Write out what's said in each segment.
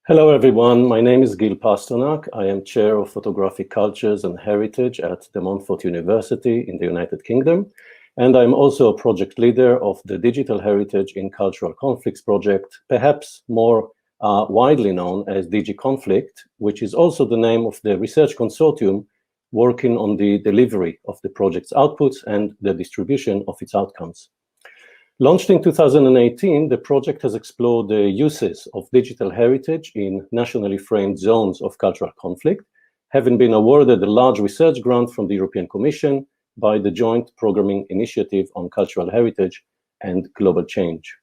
Hello everyone, my name is Pasternak. I am Chair of Photographic Cultures and Heritage at the Montfort University in the United Kingdom. And I'm also a project leader of the Digital Heritage in Cultural Conflicts project, perhaps more widely known as DigiCONFLICT, which is also the name of the research consortium working on the delivery of the project's outputs and the distribution of its outcomes. Launched in 2018, the project has explored the uses of digital heritage in nationally framed zones of cultural conflict, having been awarded a large research grant from the European Commission by the Joint Programming Initiative on Cultural Heritage and Global Change.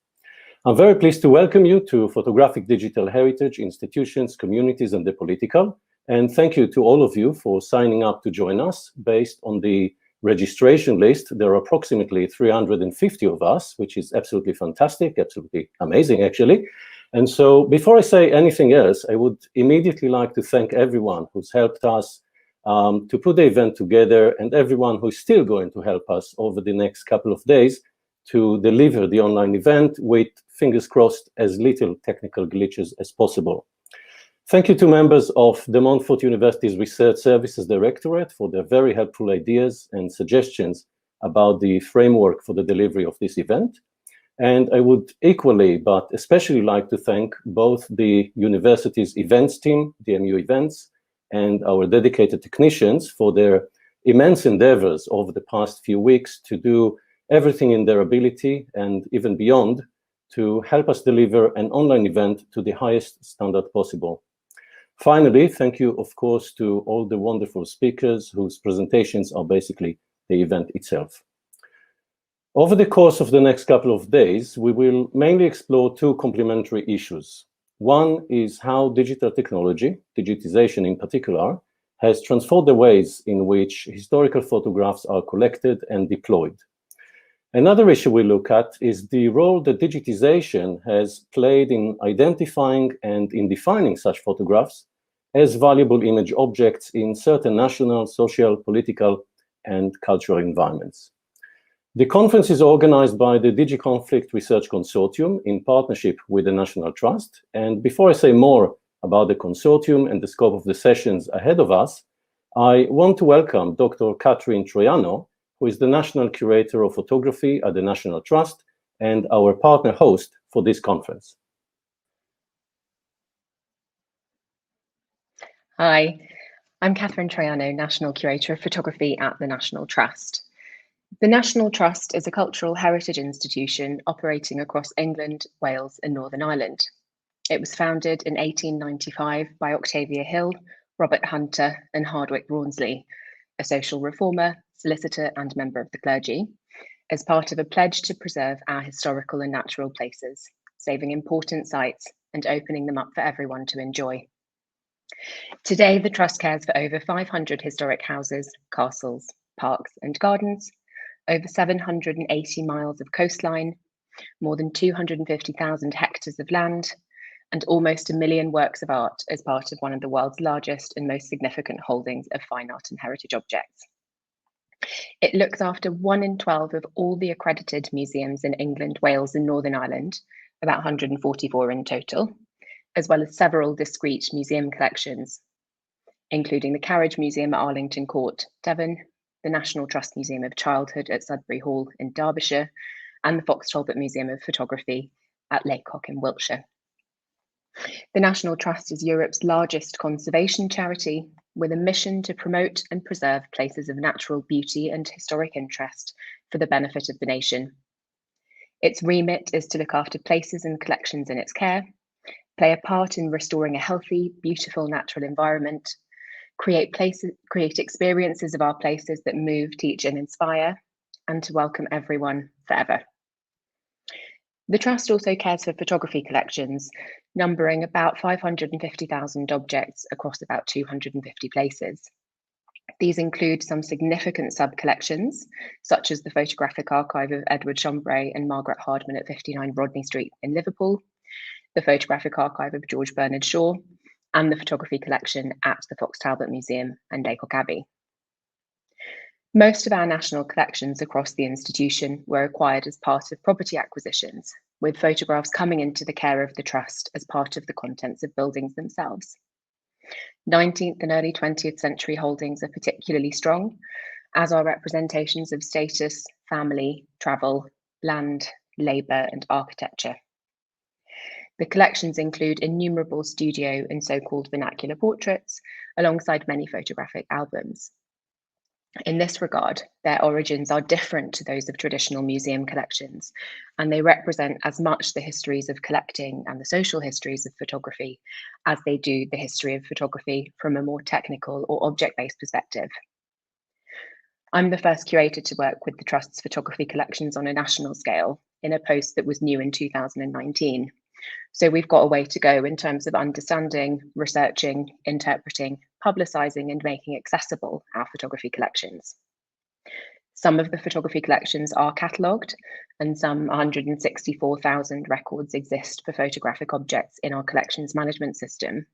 I'm very pleased to welcome you to Photographic Digital Heritage institutions, communities, and the political. And thank you to all of you for signing up to join us based on the registration list. There are approximately 350 of us, which is absolutely fantastic, absolutely amazing, actually. And so before I say anything else, I would immediately like to thank everyone who's helped us to put the event together and everyone who's still going to help us over the next couple of days to deliver the online event with, fingers crossed, as little technical glitches as possible. Thank you to members of the Montfort University's Research Services Directorate for their very helpful ideas and suggestions about the framework for the delivery of this event. And I would equally, but especially like to thank both the university's events team, DMU Events, and our dedicated technicians for their immense endeavors over the past few weeks to do everything in their ability and even beyond to help us deliver an online event to the highest standard possible. Finally, thank you, of course, to all the wonderful speakers whose presentations are basically the event itself. Over the course of the next couple of days, we will mainly explore two complementary issues. One is how digital technology, digitisation in particular, has transformed the ways in which historical photographs are collected and deployed. Another issue we look at is the role that digitisation has played in identifying and in defining such photographs as valuable image objects in certain national, social, political, and cultural environments. The conference is organized by the DigiCONFLICT Research Consortium in partnership with the National Trust. And before I say more about the consortium and the scope of the sessions ahead of us, I want to welcome Dr. Troiano, who is the National Curator of Photography at the National Trust and our partner host for this conference. Hi, I'm Troiano, National Curator of Photography at the National Trust. The National Trust is a cultural heritage institution operating across England, Wales, and Northern Ireland. It was founded in 1895 by Octavia Hill, Robert Hunter, and Hardwicke Rawnsley, a social reformer, solicitor, and member of the clergy, as part of a pledge to preserve our historical and natural places, saving important sites and opening them up for everyone to enjoy. Today, the Trust cares for over 500 historic houses, castles, parks, and gardens, over 780 miles of coastline, more than 250,000 hectares of land, and almost 1 million works of art as part of one of the world's largest and most significant holdings of fine art and heritage objects. It looks after 1 in 12 of all the accredited museums in England, Wales, and Northern Ireland, about 144 in total, as well as several discrete museum collections, including the Carriage Museum at Arlington Court, Devon, the National Trust Museum of Childhood at Sudbury Hall in Derbyshire, and the Fox Talbot Museum of Photography at Lakecock in Wiltshire. The National Trust is Europe's largest conservation charity, with a mission to promote and preserve places of natural beauty and historic interest for the benefit of the nation. Its remit is to look after places and collections in its care, play a part in restoring a healthy, beautiful natural environment, create experiences of our places that move, teach, and inspire, and to welcome everyone forever. The Trust also cares for photography collections, numbering about 550,000 objects across about 250 places. These include some significant sub-collections, such as the Photographic Archive of Edward Chambray and Margaret Hardman at 59 Rodney Street in Liverpool, the Photographic Archive of George Bernard Shaw, and the photography collection at the Fox Talbot Museum and Lakecock Abbey. Most of our national collections across the institution were acquired as part of property acquisitions, with photographs coming into the care of the Trust as part of the contents of buildings themselves. 19th and early 20th century holdings are particularly strong, as are representations of status, family, travel, land, labour, and architecture. The collections include innumerable studio and so-called vernacular portraits, alongside many photographic albums. In this regard, their origins are different to those of traditional museum collections, and they represent as much the histories of collecting and the social histories of photography as they do the history of photography from a more technical or object-based perspective. I'm the first curator to work with the Trust's photography collections on a national scale in a post that was new in 2019. So we've got a way to go in terms of understanding, researching, interpreting, publicising and making accessible our photography collections. Some of the photography collections are catalogued, and some 164,000 records exist for photographic objects in our collections management system.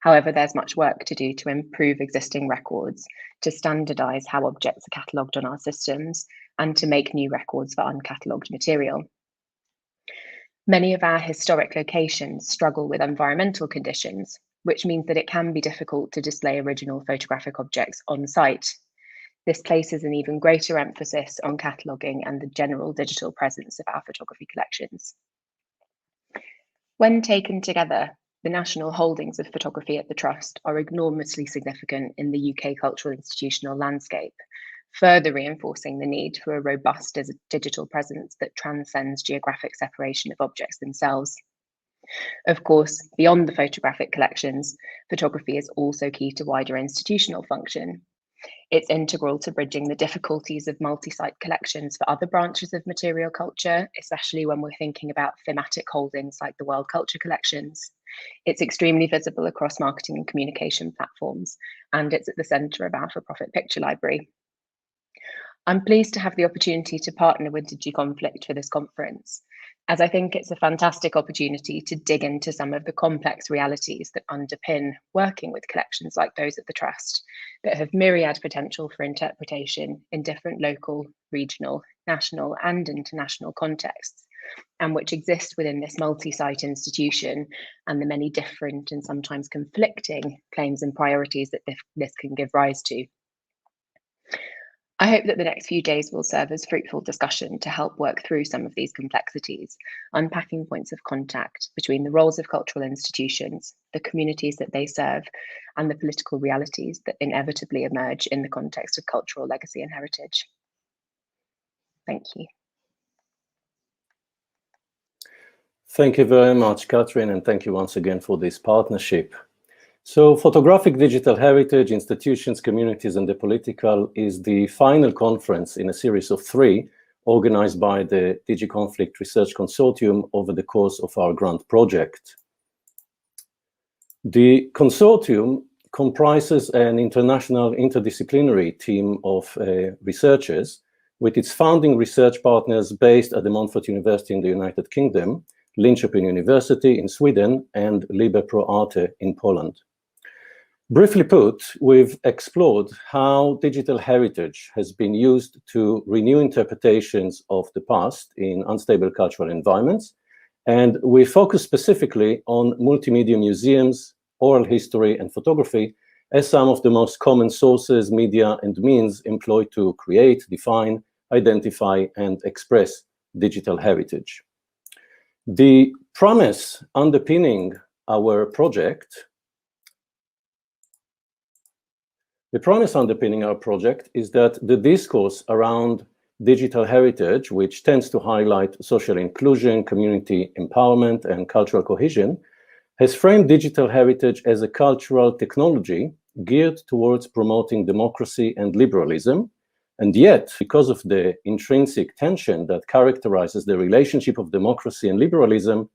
However, there's much work to do to improve existing records, to standardise how objects are catalogued on our systems, and to make new records for uncatalogued material. Many of our historic locations struggle with environmental conditions, which means that it can be difficult to display original photographic objects on site. This places an even greater emphasis on cataloguing and the general digital presence of our photography collections. When taken together, the national holdings of photography at the Trust are enormously significant in the UK cultural institutional landscape, further reinforcing the need for a robust digital presence that transcends geographic separation of objects themselves. Of course, beyond the photographic collections, photography is also key to wider institutional function. It's integral to bridging the difficulties of multi-site collections for other branches of material culture, especially when we're thinking about thematic holdings like the World Culture Collections. It's extremely visible across marketing and communication platforms, and it's at the centre of our for-profit picture library. I'm pleased to have the opportunity to partner with DigiCONFLICT for this conference, as I think it's a fantastic opportunity to dig into some of the complex realities that underpin working with collections like those at the Trust, that have myriad potential for interpretation in different local, regional, national and international contexts, and which exist within this multi-site institution and the many different and sometimes conflicting claims and priorities that this can give rise to. I hope that the next few days will serve as fruitful discussion to help work through some of these complexities, unpacking points of contact between the roles of cultural institutions, the communities that they serve, and the political realities that inevitably emerge in the context of cultural legacy and heritage. Thank you. Thank you very much, Catherine, and thank you once again for this partnership. So Photographic Digital Heritage, Institutions, Communities and the Political is the final conference in a series of 3 organized by the DigiCONFLICT Research Consortium over the course of our grant project. The consortium comprises an international interdisciplinary team of researchers with its founding research partners based at the Montfort University in the United Kingdom, Linköping University in Sweden and Liber Pro Arte in Poland. Briefly put, we've explored how digital heritage has been used to renew interpretations of the past in unstable cultural environments, and we focus specifically on multimedia museums, oral history, and photography as some of the most common sources, media, and means employed to create, define, identify, and express digital heritage. The premise underpinning our project is that the discourse around digital heritage, which tends to highlight social inclusion, community empowerment, and cultural cohesion, has framed digital heritage as a cultural technology geared towards promoting democracy and liberalism. And yet, because of the intrinsic tension that characterizes the relationship of democracy and liberalism,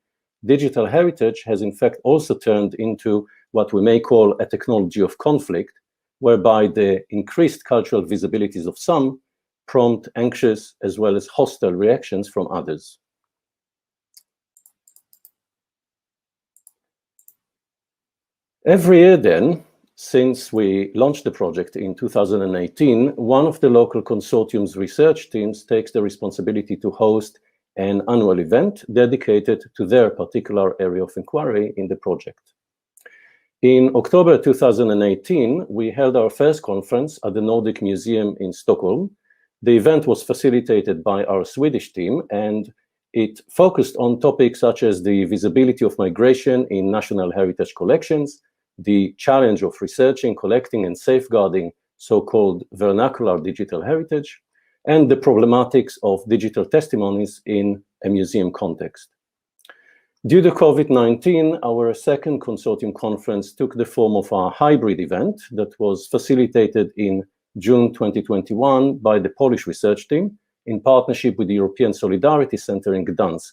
digital heritage has in fact also turned into what we may call a technology of conflict, whereby the increased cultural visibilities of some prompt anxious as well as hostile reactions from others. Every year then, since we launched the project in 2018, one of the local consortium's research teams takes the responsibility to host an annual event dedicated to their particular area of inquiry in the project. In October 2018, we held our first conference at the Nordic Museum in Stockholm. The event was facilitated by our Swedish team, and it focused on topics such as the visibility of migration in national heritage collections, the challenge of researching, collecting, and safeguarding so-called vernacular digital heritage, and the problematics of digital testimonies in a museum context. Due to COVID-19, our second consortium conference took the form of a hybrid event that was facilitated in June 2021 by the Polish research team in partnership with the European Solidarity Center in Gdansk.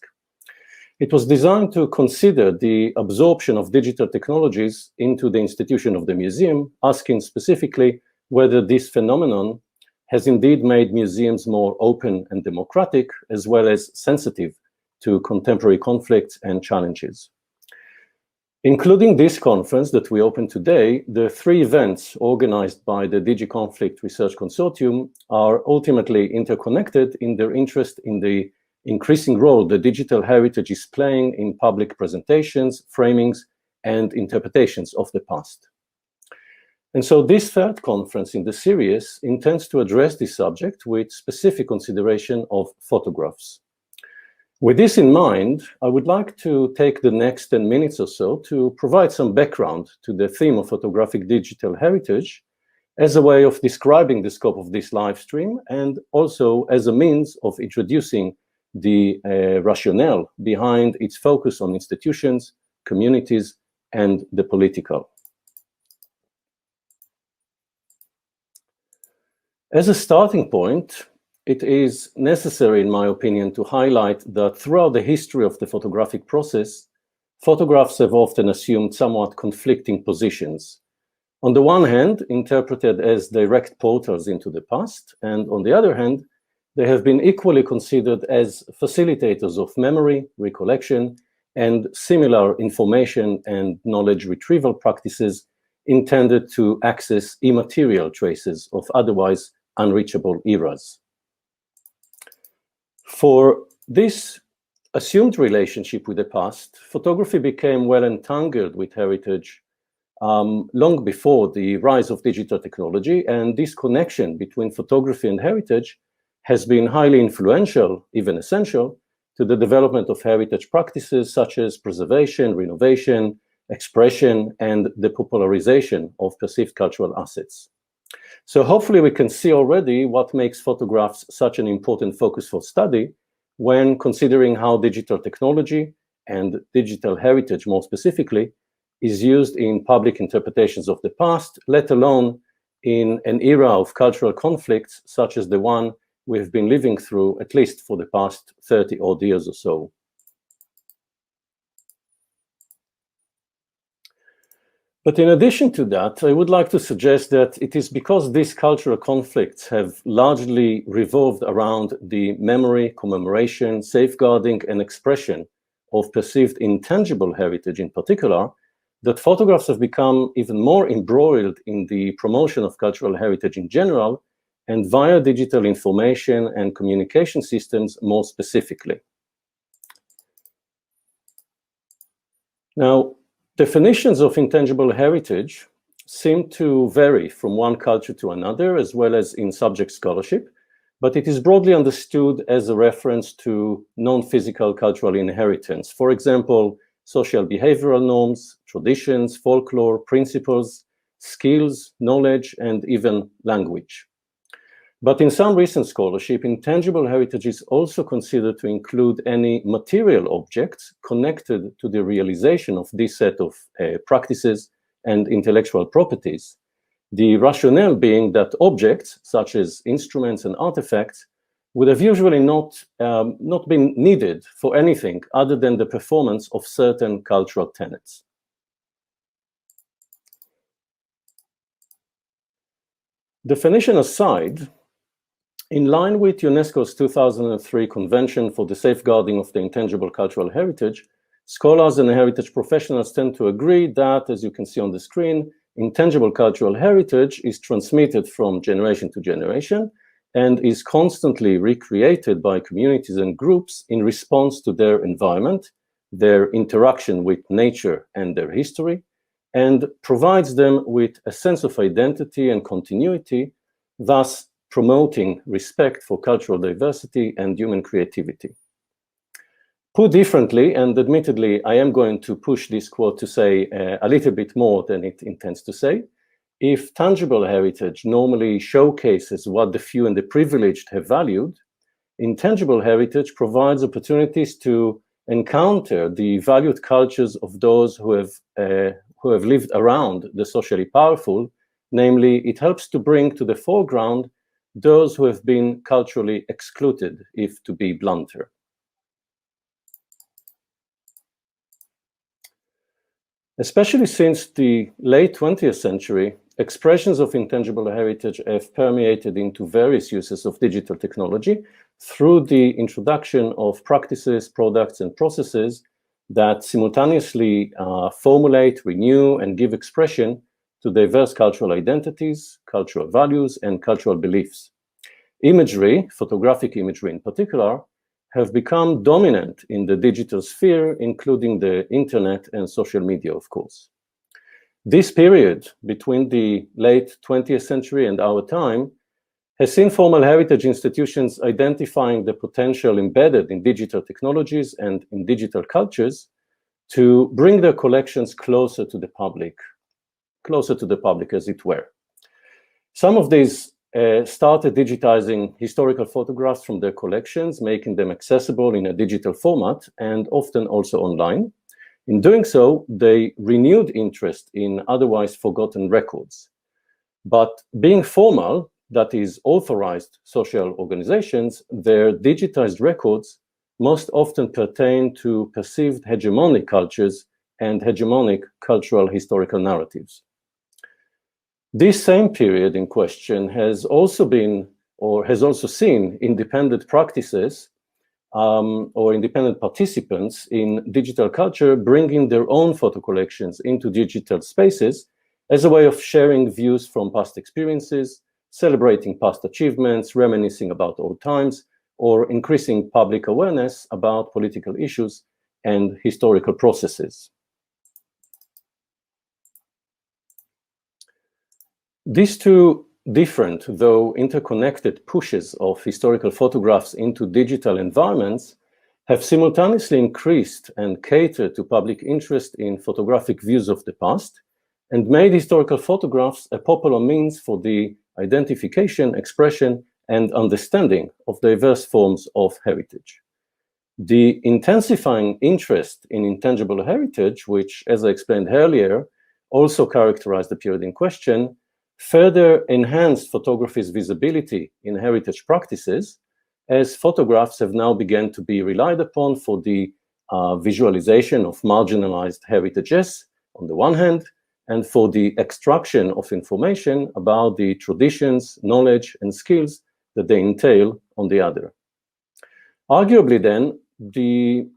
It was designed to consider the absorption of digital technologies into the institution of the museum, asking specifically whether this phenomenon has indeed made museums more open and democratic, as well as sensitive to contemporary conflicts and challenges. Including this conference that we open today, the three events organized by the DigiCONFLICT Research Consortium are ultimately interconnected in their interest in the increasing role the digital heritage is playing in public presentations, framings, and interpretations of the past. And so this third conference in the series intends to address this subject with specific consideration of photographs. With this in mind, I would like to take the next 10 minutes or so to provide some background to the theme of photographic digital heritage as a way of describing the scope of this live stream, and also as a means of introducing the rationale behind its focus on institutions, communities, and the political. As a starting point, it is necessary, in my opinion, to highlight that throughout the history of the photographic process, photographs have often assumed somewhat conflicting positions. On the one hand, interpreted as direct portals into the past, and on the other hand, they have been equally considered as facilitators of memory, recollection, and similar information and knowledge retrieval practices intended to access immaterial traces of otherwise unreachable eras. For this assumed relationship with the past, photography became well entangled with heritage long before the rise of digital technology, and this connection between photography and heritage has been highly influential, even essential, to the development of heritage practices such as preservation, renovation, expression, and the popularization of perceived cultural assets. So hopefully we can see already what makes photographs such an important focus for study when considering how digital technology and digital heritage more specifically is used in public interpretations of the past, let alone in an era of cultural conflicts such as the one we've been living through at least for the past 30 odd years or so. But in addition to that, I would like to suggest that it is because these cultural conflicts have largely revolved around the memory, commemoration, safeguarding, and expression of perceived intangible heritage in particular, that photographs have become even more embroiled in the promotion of cultural heritage in general, and via digital information and communication systems more specifically. Now, definitions of intangible heritage seem to vary from one culture to another, as well as in subject scholarship, but it is broadly understood as a reference to non-physical cultural inheritance. For example, social behavioral norms, traditions, folklore, principles, skills, knowledge, and even language. But in some recent scholarship, intangible heritage is also considered to include any material objects connected to the realization of this set of practices and intellectual properties. The rationale being that objects, such as instruments and artifacts, would have usually not been needed for anything other than the performance of certain cultural tenets. Definition aside, in line with UNESCO's 2003 Convention for the Safeguarding of the Intangible Cultural Heritage, scholars and heritage professionals tend to agree that, as you can see on the screen, intangible cultural heritage is transmitted from generation to generation, and is constantly recreated by communities and groups in response to their environment, their interaction with nature and their history, and provides them with a sense of identity and continuity, thus promoting respect for cultural diversity and human creativity. Put differently, and admittedly, I am going to push this quote to say a little bit more than it intends to say. If tangible heritage normally showcases what the few and the privileged have valued, intangible heritage provides opportunities to encounter the valued cultures of those who have lived around the socially powerful. Namely, it helps to bring to the foreground those who have been culturally excluded, if to be blunter. Especially since the late 20th century, expressions of intangible heritage have permeated into various uses of digital technology through the introduction of practices, products, and processes that simultaneously formulate, renew, and give expression to diverse cultural identities, cultural values, and cultural beliefs. Imagery, photographic imagery in particular, have become dominant in the digital sphere, including the internet and social media, of course. This period between the late 20th century and our time has seen formal heritage institutions identifying the potential embedded in digital technologies and in digital cultures to bring their collections closer to the public as it were. Some of these started digitizing historical photographs from their collections, making them accessible in a digital format and often also online. In doing so, they renewed interest in otherwise forgotten records. But being formal, that is, authorized social organizations, their digitized records most often pertain to perceived hegemonic cultures and hegemonic cultural historical narratives. This same period in question has also seen independent practices or independent participants in digital culture bringing their own photo collections into digital spaces as a way of sharing views from past experiences, celebrating past achievements, reminiscing about old times, or increasing public awareness about political issues and historical processes. These two different, though interconnected pushes of historical photographs into digital environments have simultaneously increased and catered to public interest in photographic views of the past and made historical photographs a popular means for the identification, expression, and understanding of diverse forms of heritage. The intensifying interest in intangible heritage, which, as I explained earlier, also characterized the period in question, further enhanced photography's visibility in heritage practices, as photographs have now begun to be relied upon for the visualization of marginalized heritages on the one hand, and for the extraction of information about the traditions, knowledge, and skills that they entail on the other. Arguably then, the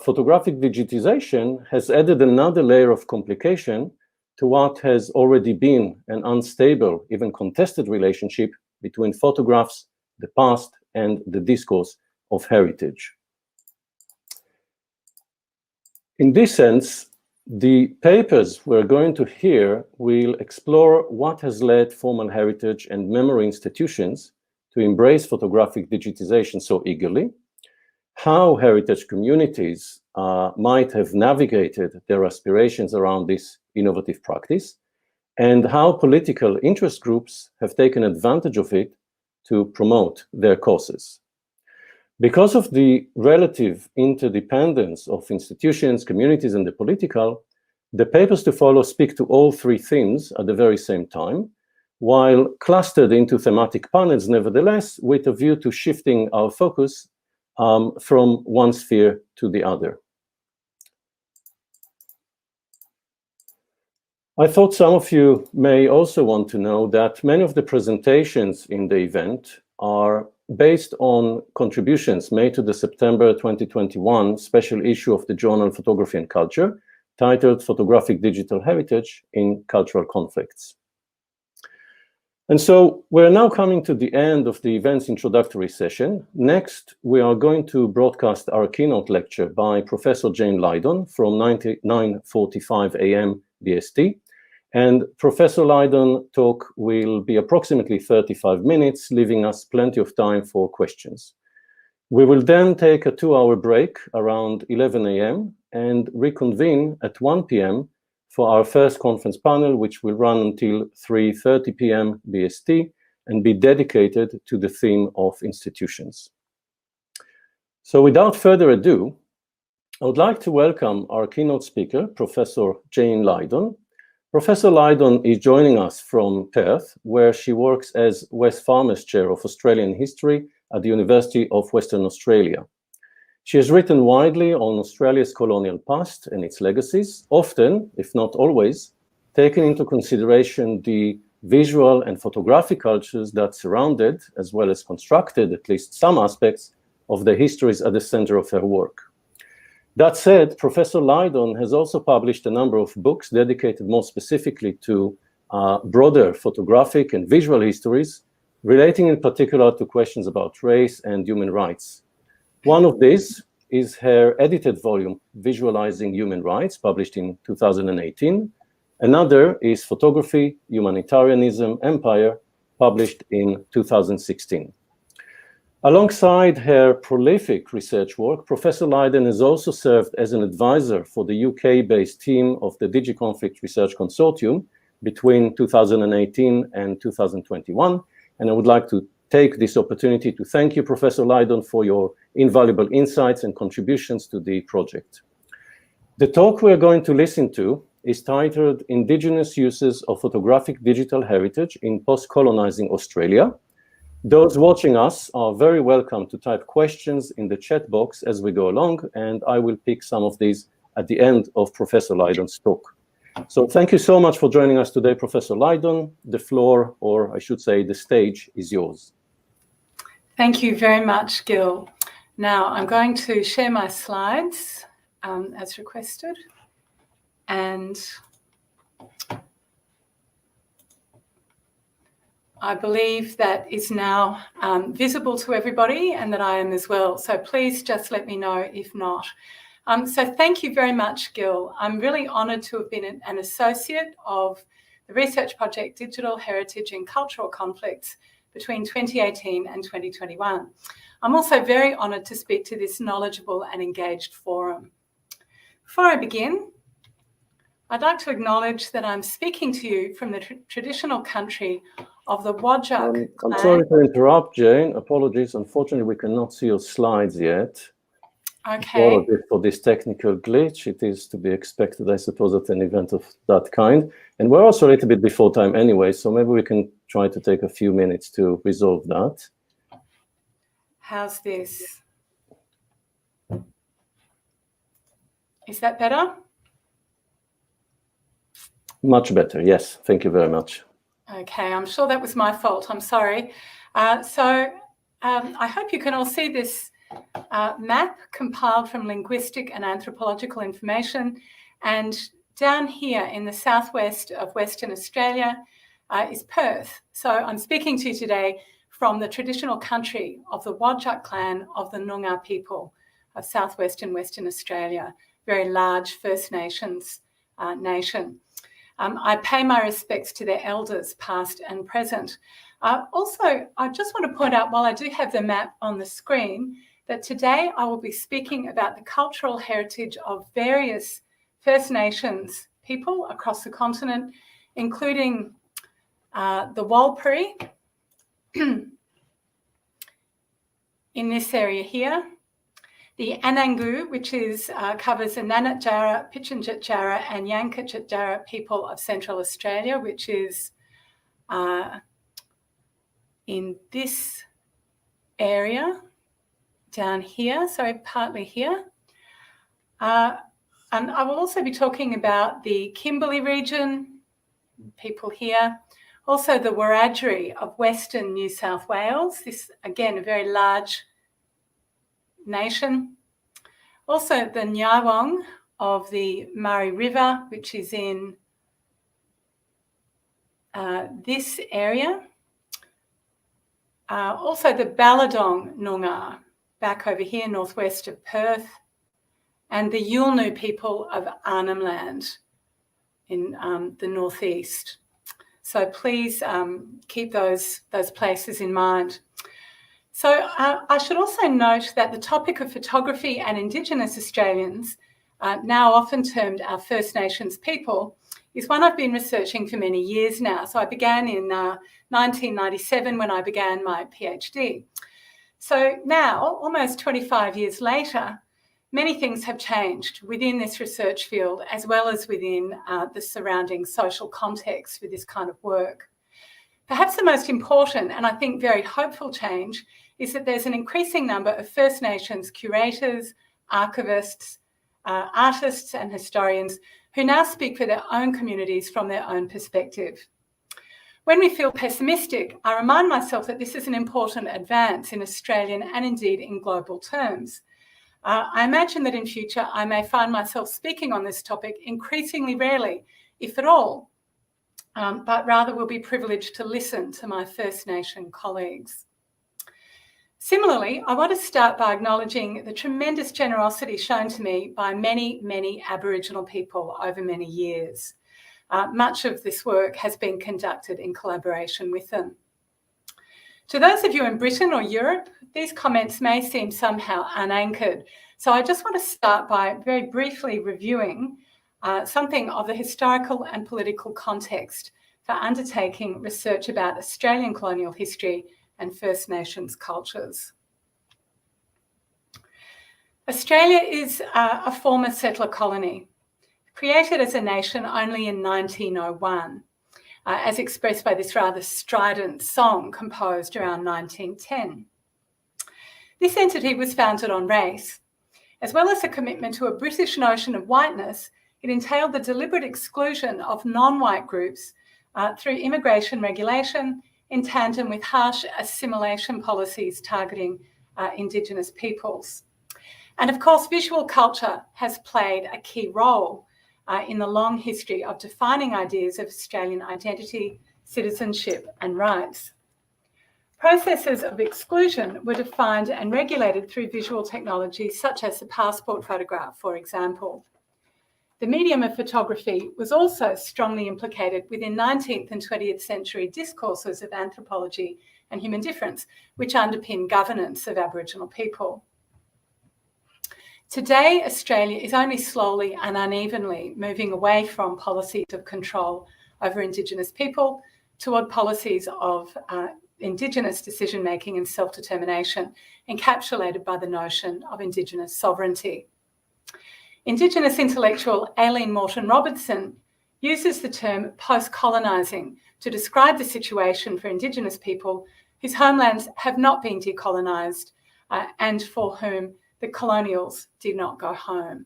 photographic digitization has added another layer of complication to what has already been an unstable, even contested relationship between photographs, the past, and the discourse of heritage. In this sense, the papers we're going to hear will explore what has led formal heritage and memory institutions to embrace photographic digitization so eagerly, how heritage communities might have navigated their aspirations around this innovative practice, and how political interest groups have taken advantage of it to promote their causes. Because of the relative interdependence of institutions, communities, and the political, the papers to follow speak to all three themes at the very same time, while clustered into thematic panels, nevertheless, with a view to shifting our focus from one sphere to the other. I thought some of you may also want to know that many of the presentations in the event are based on contributions made to the September 2021 special issue of the journal Photography and Culture, titled Photographic Digital Heritage in Cultural Conflicts. And so we're now coming to the end of the event's introductory session. Next, we are going to broadcast our keynote lecture by Professor Jane Lydon from 9:45 a.m. BST. And Professor Lydon's talk will be approximately 35 minutes, leaving us plenty of time for questions. We will then take a 2-hour break around 11 a.m. and reconvene at 1 p.m. for our first conference panel, which will run until 3:30 p.m. BST and be dedicated to the theme of institutions. So without further ado, I would like to welcome our keynote speaker, Professor Jane Lydon. Professor Lydon is joining us from Perth, where she works as Wesfarmers Chair of Australian History at the University of Western Australia. She has written widely on Australia's colonial past and its legacies, often, if not always, taking into consideration the visual and photographic cultures that surrounded, as well as constructed at least some aspects of the histories at the center of her work. That said, Professor Lydon has also published a number of books dedicated more specifically to broader photographic and visual histories, relating in particular to questions about race and human rights. One of these is her edited volume, Visualizing Human Rights, published in 2018. Another is Photography, Humanitarianism, Empire, published in 2016. Alongside her prolific research work, Professor Lydon has also served as an advisor for the UK-based team of the DigiCONFLICT Research Consortium between 2018 and 2021. And I would like to take this opportunity to thank you, Professor Lydon, for your invaluable insights and contributions to the project. The talk we're going to listen to is titled Indigenous Uses of Photographic Digital Heritage in Post-Colonizing Australia. Those watching us are very welcome to type questions in the chat box as we go along, and I will pick some of these at the end of Professor Lydon's talk. So thank you so much for joining us today, Professor Lydon. The floor, or I should say the stage, is yours. Thank you very much, Gil. Now I'm going to share my slides as requested. And I believe that is now visible to everybody and that I am as well. So please just let me know if not. So thank you very much, Gil. I'm really honoured to have been an associate of the research project Digital Heritage and Cultural Conflicts between 2018 and 2021. I'm also very honoured to speak to this knowledgeable and engaged forum. Before I begin, I'd like to acknowledge that I'm speaking to you from the traditional country of the Whadjuk clan. I'm sorry to interrupt, Jane. Apologies. Unfortunately, we cannot see your slides yet. Okay. Apologies for this technical glitch. It is to be expected, I suppose, at an event of that kind. And we're also a little bit before time anyway, so maybe we can try to take a few minutes to resolve that. How's this? Is that better? Much better, yes. Thank you very much. Okay, I'm sure that was my fault. I'm sorry. I hope you can all see this map compiled from linguistic and anthropological information. And down here in the southwest of Western Australia is Perth. So I'm speaking to you today from the traditional country of the Whadjuk clan of the Noongar people of southwestern Western Australia, very large First Nations nation. I pay my respects to their elders, past and present. Also, I just want to point out, while I do have the map on the screen, that today I will be speaking about the cultural heritage of various First Nations people across the continent, including the Warlpiri in this area here, the Anangu, which covers the Nanatjara, Pitjantjatjara and Yankatjatjara people of Central Australia, which is in this area down here, sorry, partly here. And I will also be talking about the Kimberley region, people here. Also the Wiradjuri of Western New South Wales. This, again, a very large nation. Also the Nyawong of the Murray River, which is in this area Also the Balladong Noongar, back over here, northwest of Perth, and the Yulnu people of Arnhem Land in the northeast. So please keep those places in mind. So I should also note that the topic of photography and Indigenous Australians, now often termed our First Nations people, is one I've been researching for many years now. So I began in 1997 when I began my PhD. So now, almost 25 years later, many things have changed within this research field as well as within the surrounding social context for this kind of work. Perhaps the most important and I think very hopeful change is that there's an increasing number of First Nations curators, archivists, artists and historians who now speak for their own communities from their own perspective. When we feel pessimistic, I remind myself that this is an important advance in Australian and indeed in global terms. I imagine that in future I may find myself speaking on this topic increasingly rarely, if at all, but rather will be privileged to listen to my First Nation colleagues. Similarly, I want to start by acknowledging the tremendous generosity shown to me by many, many Aboriginal people over many years. Much of this work has been conducted in collaboration with them. To those of you in Britain or Europe, these comments may seem somehow unanchored. So I just want to start by very briefly reviewing something of the historical and political context for undertaking research about Australian colonial history and First Nations cultures. Australia is a former settler colony, created as a nation only in 1901, as expressed by this rather strident song composed around 1910. This entity was founded on race. As well as a commitment to a British notion of whiteness, it entailed the deliberate exclusion of non-white groups through immigration regulation in tandem with harsh assimilation policies targeting Indigenous peoples. And of course, visual culture has played a key role in the long history of defining ideas of Australian identity, citizenship and rights. Processes of exclusion were defined and regulated through visual technologies such as the passport photograph, for example. The medium of photography was also strongly implicated within 19th and 20th century discourses of anthropology and human difference, which underpin governance of Aboriginal people. Today, Australia is only slowly and unevenly moving away from policies of control over Indigenous people toward policies of Indigenous decision-making and self-determination, encapsulated by the notion of Indigenous sovereignty. Indigenous intellectual Aileen Moreton-Robertson uses the term post-colonising to describe the situation for Indigenous people whose homelands have not been decolonised and for whom the colonials did not go home,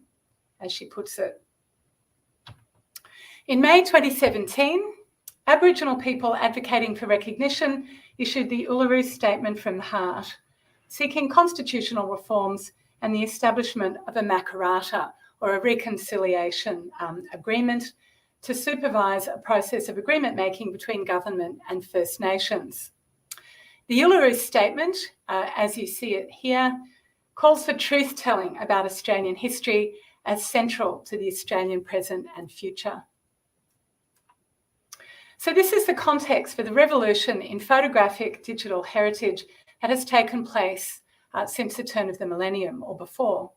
as she puts it. In May 2017, Aboriginal people advocating for recognition issued the Uluru Statement from the Heart, seeking constitutional reforms and the establishment of a Makarrata, or a reconciliation agreement, to supervise a process of agreement making between government and First Nations. The Uluru Statement, as you see it here, calls for truth-telling about Australian history as central to the Australian present and future. So this is the context for the revolution in photographic digital heritage that has taken place since the turn of the millennium or before.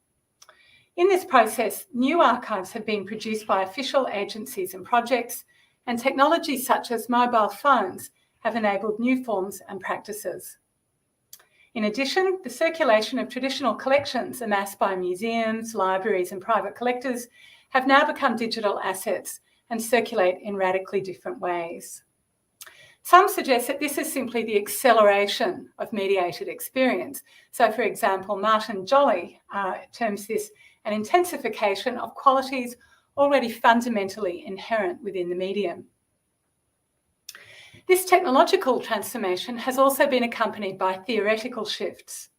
In this process, new archives have been produced by official agencies and projects, and technologies such as mobile phones have enabled new forms and practices. In addition, the circulation of traditional collections amassed by museums, libraries and private collectors have now become digital assets and circulate in radically different ways. Some suggest that this is simply the acceleration of mediated experience. So, for example, Martin Jolly terms this an intensification of qualities already fundamentally inherent within the medium. This technological transformation has also been accompanied by theoretical shifts.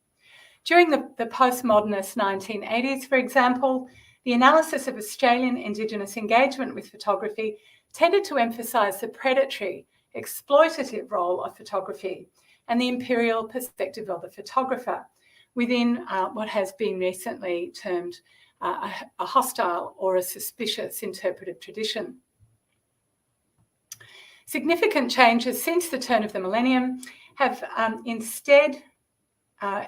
During the postmodernist 1980s, for example, the analysis of Australian Indigenous engagement with photography tended to emphasise the predatory, exploitative role of photography and the imperial perspective of the photographer within what has been recently termed a hostile or a suspicious interpretive tradition. Significant changes since the turn of the millennium have instead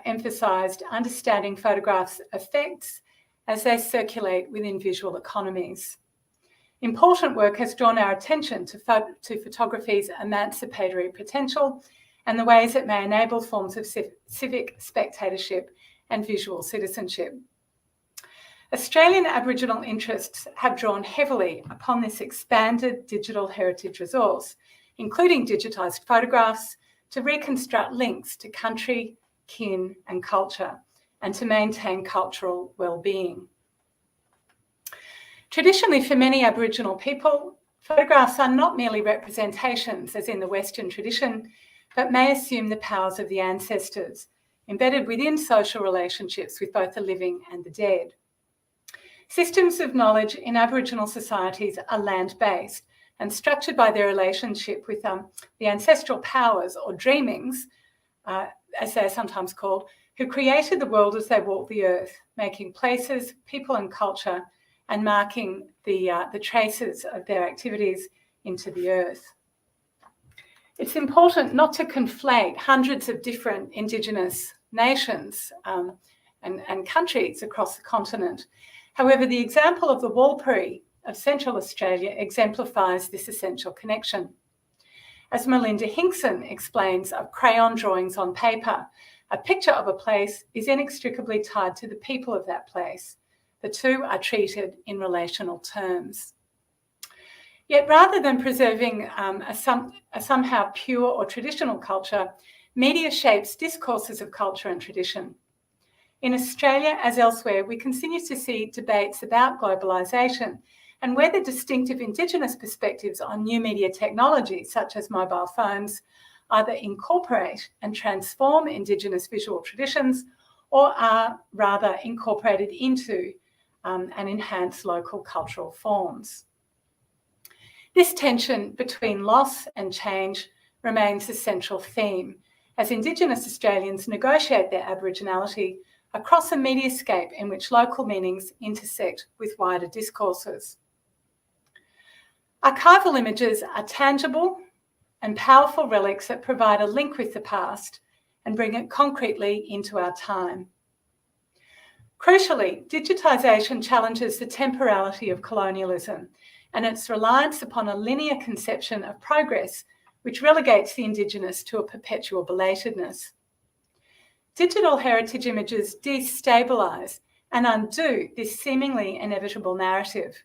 emphasised understanding photographs' effects as they circulate within visual economies. Important work has drawn our attention to photography's emancipatory potential and the ways it may enable forms of civic spectatorship and visual citizenship. Australian Aboriginal interests have drawn heavily upon this expanded digital heritage resource, including digitised photographs, to reconstruct links to country, kin and culture, and to maintain cultural well-being. Traditionally, for many Aboriginal people, photographs are not merely representations, as in the Western tradition, but may assume the powers of the ancestors, embedded within social relationships with both the living and the dead. Systems of knowledge in Aboriginal societies are land-based and structured by their relationship with the ancestral powers, or dreamings, as they're sometimes called, who created the world as they walked the earth, making places, people and culture, and marking the traces of their activities into the earth. It's important not to conflate hundreds of different Indigenous nations and countries across the continent. However, the example of the Warlpiri of Central Australia exemplifies this essential connection. As Melinda Hinkson explains of crayon drawings on paper, a picture of a place is inextricably tied to the people of that place. The two are treated in relational terms. Yet rather than preserving a somehow pure or traditional culture, media shapes discourses of culture and tradition. In Australia, as elsewhere, we continue to see debates about globalisation and whether distinctive Indigenous perspectives on new media technologies, such as mobile phones, either incorporate and transform Indigenous visual traditions or are rather incorporated into and enhance local cultural forms. This tension between loss and change remains a central theme as Indigenous Australians negotiate their Aboriginality across a mediascape in which local meanings intersect with wider discourses. Archival images are tangible and powerful relics that provide a link with the past and bring it concretely into our time. Crucially, digitisation challenges the temporality of colonialism and its reliance upon a linear conception of progress which relegates the Indigenous to a perpetual belatedness. Digital heritage images destabilise and undo this seemingly inevitable narrative.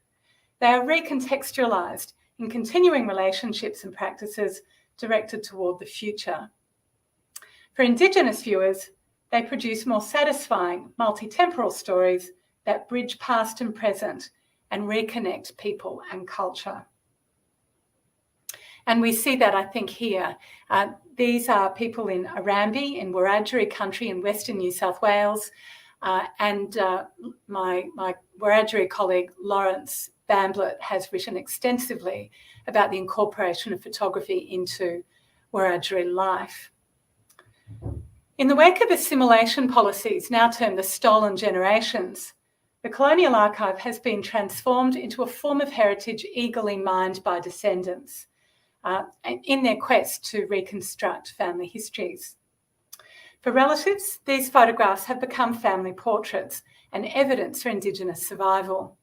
They are recontextualised in continuing relationships and practices directed toward the future. For Indigenous viewers, they produce more satisfying multi-temporal stories that bridge past and present and reconnect people and culture. And we see that, I think, here. These are people in Arambi, in Wiradjuri country in Western New South Wales, and my Wiradjuri colleague Lawrence Bamblett has written extensively about the incorporation of photography into Wiradjuri life. In the wake of assimilation policies, now termed the stolen generations, the colonial archive has been transformed into a form of heritage eagerly mined by descendants in their quest to reconstruct family histories. For relatives, these photographs have become family portraits and evidence for Indigenous survival.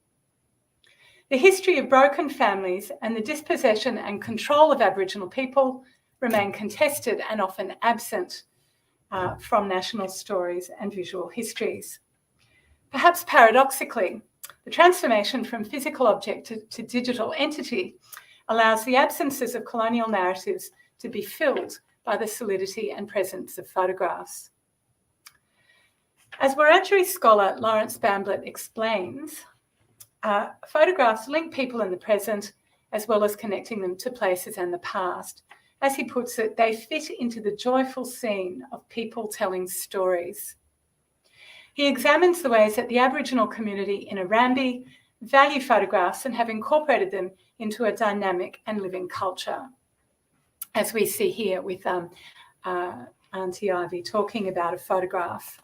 The history of broken families and the dispossession and control of Aboriginal people remain contested and often absent from national stories and visual histories. Perhaps paradoxically, the transformation from physical object to digital entity allows the absences of colonial narratives to be filled by the solidity and presence of photographs. As Wiradjuri scholar Lawrence Bamblett explains, photographs link people in the present as well as connecting them to places and the past. As he puts it, they fit into the joyful scene of people telling stories. He examines the ways that the Aboriginal community in Arambi value photographs and have incorporated them into a dynamic and living culture, as we see here with Auntie Ivy talking about a photograph.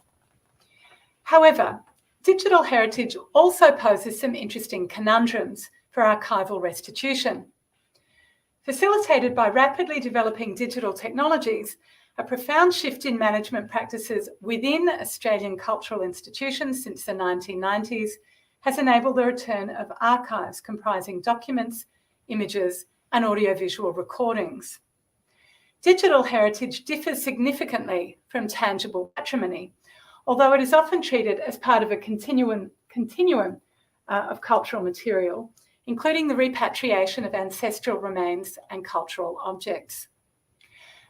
However, digital heritage also poses some interesting conundrums for archival restitution. Facilitated by rapidly developing digital technologies, a profound shift in management practices within Australian cultural institutions since the 1990s has enabled the return of archives comprising documents, images, and audiovisual recordings. Digital heritage differs significantly from tangible patrimony, although it is often treated as part of a continuum of cultural material, including the repatriation of ancestral remains and cultural objects.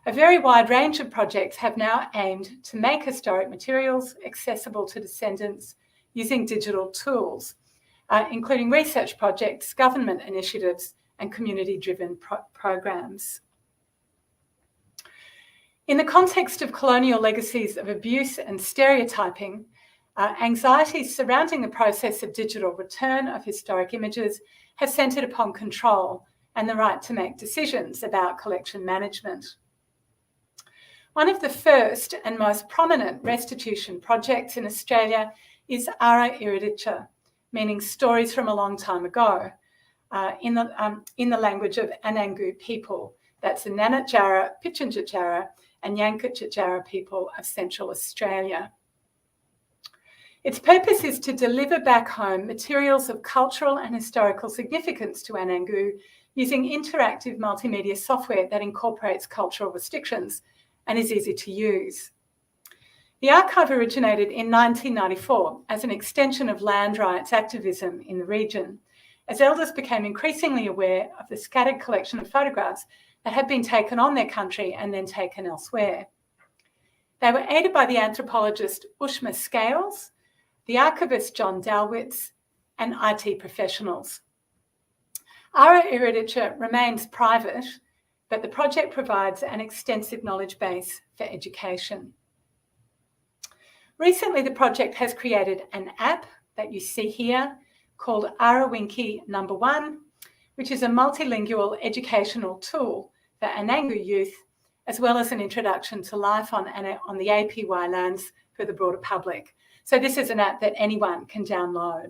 A very wide range of projects have now aimed to make historic materials accessible to descendants using digital tools, including research projects, government initiatives, and community-driven programs. In the context of colonial legacies of abuse and stereotyping, anxieties surrounding the process of digital return of historic images have centred upon control and the right to make decisions about collection management. One of the first and most prominent restitution projects in Australia is Ara Iridicha, meaning stories from a long time ago, in the language of Anangu people. That's the Nanatjara, Pitjantjatjara, and Yankatjatjara people of Central Australia. Its purpose is to deliver back home materials of cultural and historical significance to Anangu using interactive multimedia software that incorporates cultural restrictions and is easy to use. The archive originated in 1994 as an extension of land rights activism in the region, as elders became increasingly aware of the scattered collection of photographs that had been taken on their country and then taken elsewhere. They were aided by the anthropologist Ushma Scales, the archivist John Dalwitz, and IT professionals. Ara Iridicha remains private, but the project provides an extensive knowledge base for education. Recently, the project has created an app that you see here called Arawinki #1, which is a multilingual educational tool for Anangu youth, as well as an introduction to life on the APY lands for the broader public. So this is an app that anyone can download.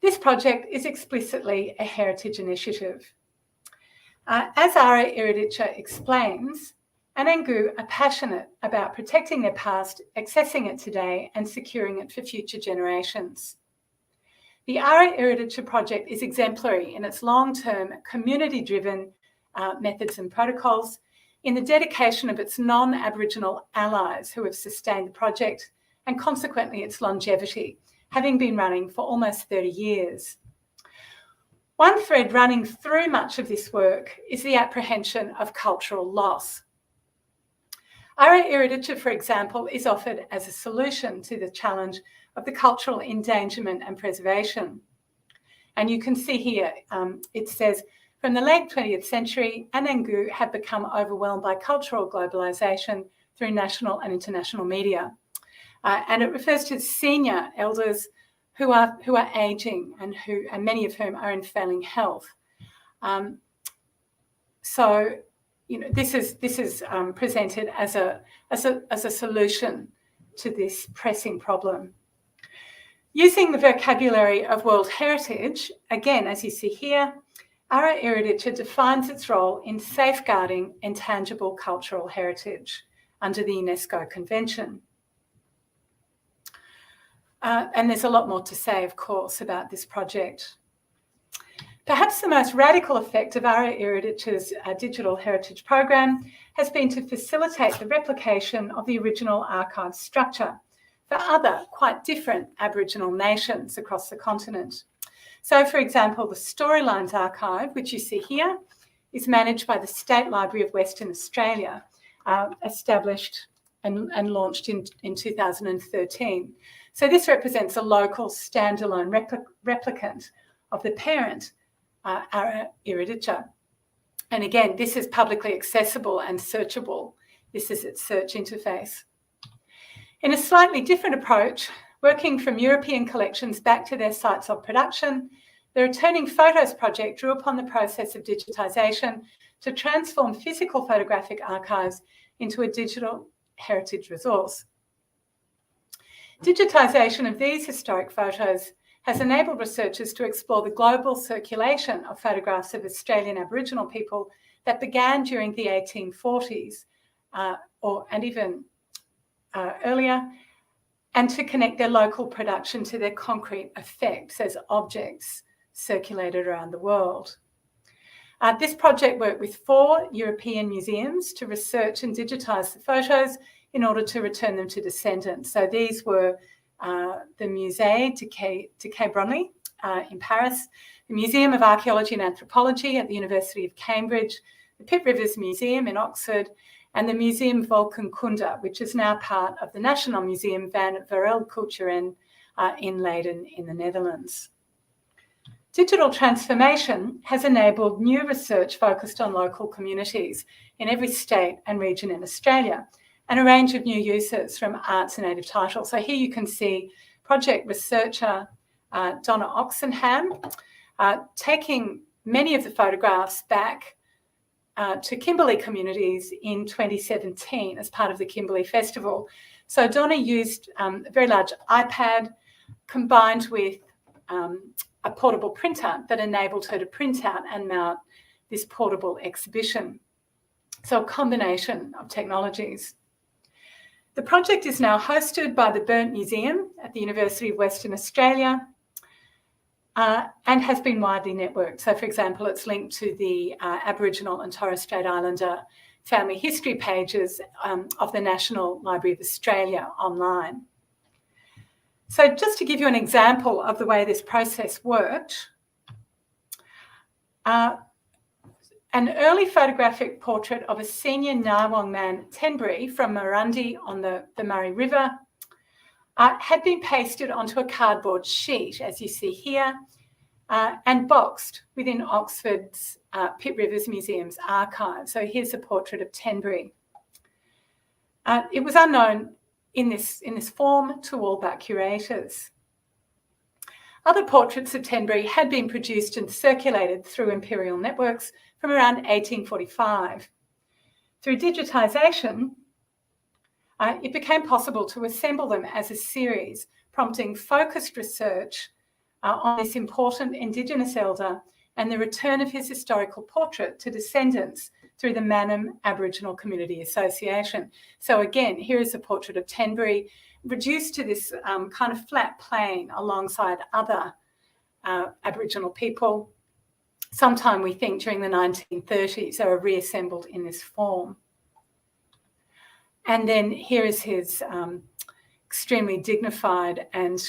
This project is explicitly a heritage initiative. As Ara Iridicha explains, Anangu are passionate about protecting their past, accessing it today, and securing it for future generations. The Ara Iridicha project is exemplary in its long-term, community-driven methods and protocols, in the dedication of its non-Aboriginal allies who have sustained the project, and consequently its longevity, having been running for almost 30 years. One thread running through much of this work is the apprehension of cultural loss. Ara Iridicha, for example, is offered as a solution to the challenge of the cultural endangerment and preservation. And you can see here, it says, from the late 20th century, Anangu have become overwhelmed by cultural globalisation through national and international media. And it refers to senior elders who are ageing and many of whom are in failing health. So, you know, this is presented as a solution to this pressing problem. Using the vocabulary of World Heritage, again, as you see here, Ara Iridicha defines its role in safeguarding intangible cultural heritage under the UNESCO Convention. And there's a lot more to say, of course, about this project. Perhaps the most radical effect of Ara Iridicha's digital heritage program has been to facilitate the replication of the original archive structure for other, quite different Aboriginal nations across the continent. So, for example, the Storylines Archive, which you see here, is managed by the State Library of Western Australia, established and launched in 2013. So this represents a local standalone replicant of the parent, Ara Iridicha. And again, this is publicly accessible and searchable. This is its search interface. In a slightly different approach, working from European collections back to their sites of production, the Returning Photos project drew upon the process of digitisation to transform physical photographic archives into a digital heritage resource. Digitisation of these historic photos has enabled researchers to explore the global circulation of photographs of Australian Aboriginal people that began during the 1840s and even earlier, and to connect their local production to their concrete effects as objects circulated around the world. This project worked with 4 European museums to research and digitise the photos in order to return them to descendants. So these were the Musée de Quai Branly in Paris, the Museum of Archaeology and Anthropology at the University of Cambridge, the Pitt Rivers Museum in Oxford, and the Museum Volkenkunde, which is now part of the National Museum van Wereldculturen in Leiden in the Netherlands. Digital transformation has enabled new research focused on local communities in every state and region in Australia, and a range of new uses from arts and native titles. So here you can see project researcher Donna Oxenham taking many of the photographs back to Kimberley communities in 2017 as part of the Kimberley Festival. So Donna used a very large iPad combined with a portable printer that enabled her to print out and mount this portable exhibition. So a combination of technologies. The project is now hosted by the Burnt Museum at the University of Western Australia and has been widely networked. So, for example, it's linked to the Aboriginal and Torres Strait Islander family history pages of the National Library of Australia online. So just to give you an example of the way this process worked, an early photographic portrait of a senior Ngarwong man, Tenbury, from Murundi on the Murray River, had been pasted onto a cardboard sheet, as you see here, and boxed within Oxford's Pitt Rivers Museum's archive. So here's a portrait of Tenbury. It was unknown in this form to all but curators. Other portraits of Tenbury had been produced and circulated through imperial networks from around 1845. Through digitisation, it became possible to assemble them as a series, prompting focused research on this important Indigenous elder and the return of his historical portrait to descendants through the Mannum Aboriginal Community Association. So again, here is a portrait of Tenbury reduced to this kind of flat plane alongside other Aboriginal people. Sometime we think during the 1930s, they were reassembled in this form. And then here is his extremely dignified and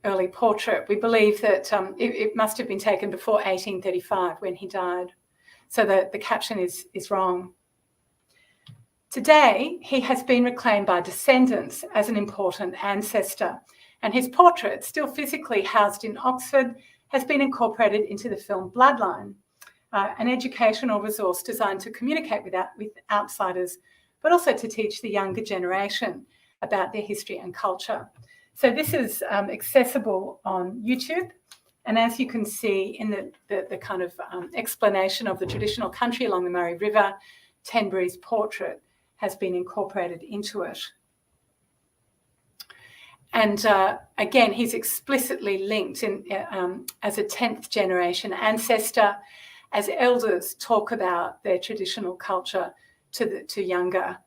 early portrait. We believe that it must have been taken before 1835 when he died. So the caption is wrong. Today, he has been reclaimed by descendants as an important ancestor, and his portrait, still physically housed in Oxford, has been incorporated into the film Bloodline, an educational resource designed to communicate with outsiders, but also to teach the younger generation about their history and culture. So this is accessible on YouTube. And as you can see in the kind of explanation of the traditional country along the Murray River, Tenbury's portrait has been incorporated into it. And again, he's explicitly linked as a 10th generation ancestor, as elders talk about their traditional culture to younger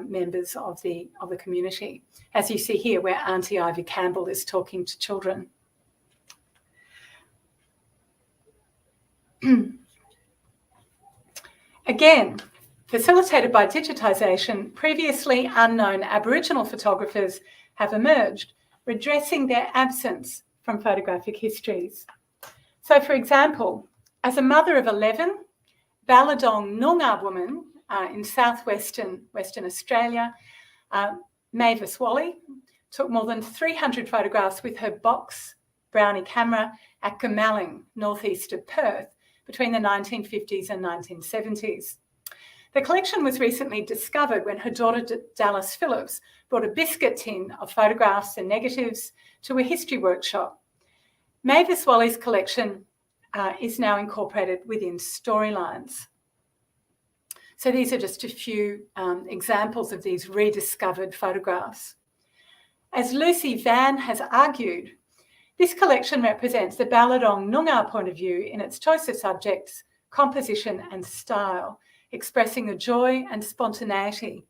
members of the community, as you see here, where Auntie Ivy Campbell is talking to children. Again, facilitated by digitisation, previously unknown Aboriginal photographers have emerged, redressing their absence from photographic histories. So, for example, as a mother of 11, Balladong Noongar woman in southwestern Western Australia, Mavis Wally took more than 300 photographs with her box Brownie camera at Goomalling, northeast of Perth, between the 1950s and 1970s. The collection was recently discovered when her daughter Dallas Phillips brought a biscuit tin of photographs and negatives to a history workshop. Mavis Wally's collection is now incorporated within Storylines. So these are just a few examples of these rediscovered photographs. As Lucy Van has argued, this collection represents the Balladong Noongar point of view in its choice of subjects, composition and style, expressing the joy and spontaneity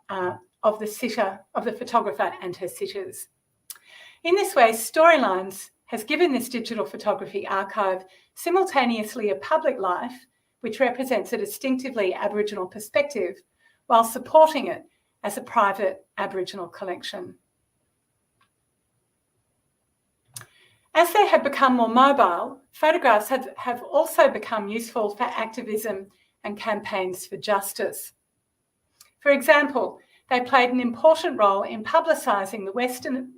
of the photographer and her sitters. In this way, Storylines has given this digital photography archive simultaneously a public life, which represents a distinctively Aboriginal perspective, while supporting it as a private Aboriginal collection. As they have become more mobile, photographs have also become useful for activism and campaigns for justice. For example, they played an important role in publicising the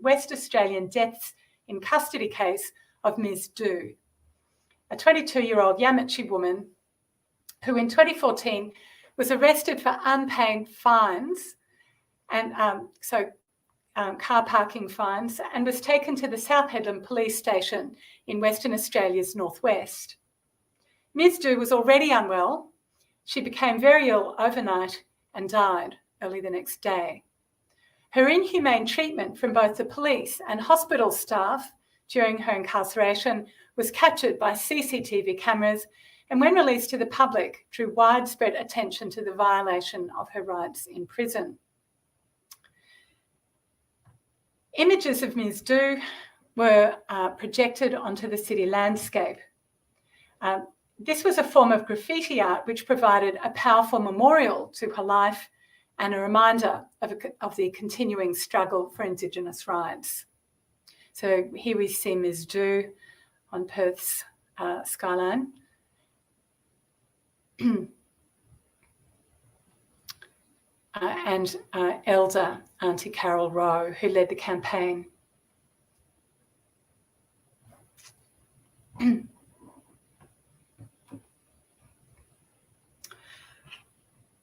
West Australian deaths in custody case of Ms. Du, a 22-year-old Yamatji woman who in 2014 was arrested for unpaid fines and car parking fines, and was taken to the South Hedland Police Station in Western Australia's northwest. Ms. Du was already unwell. She became very ill overnight and died early the next day. Her inhumane treatment from both the police and hospital staff during her incarceration was captured by CCTV cameras, and when released to the public, drew widespread attention to the violation of her rights in prison. Images of Ms. Du were projected onto the city landscape. This was a form of graffiti art which provided a powerful memorial to her life and a reminder of the continuing struggle for Indigenous rights. So here we see Ms. Du on Perth's skyline. And Elder Auntie Carol Rowe, who led the campaign.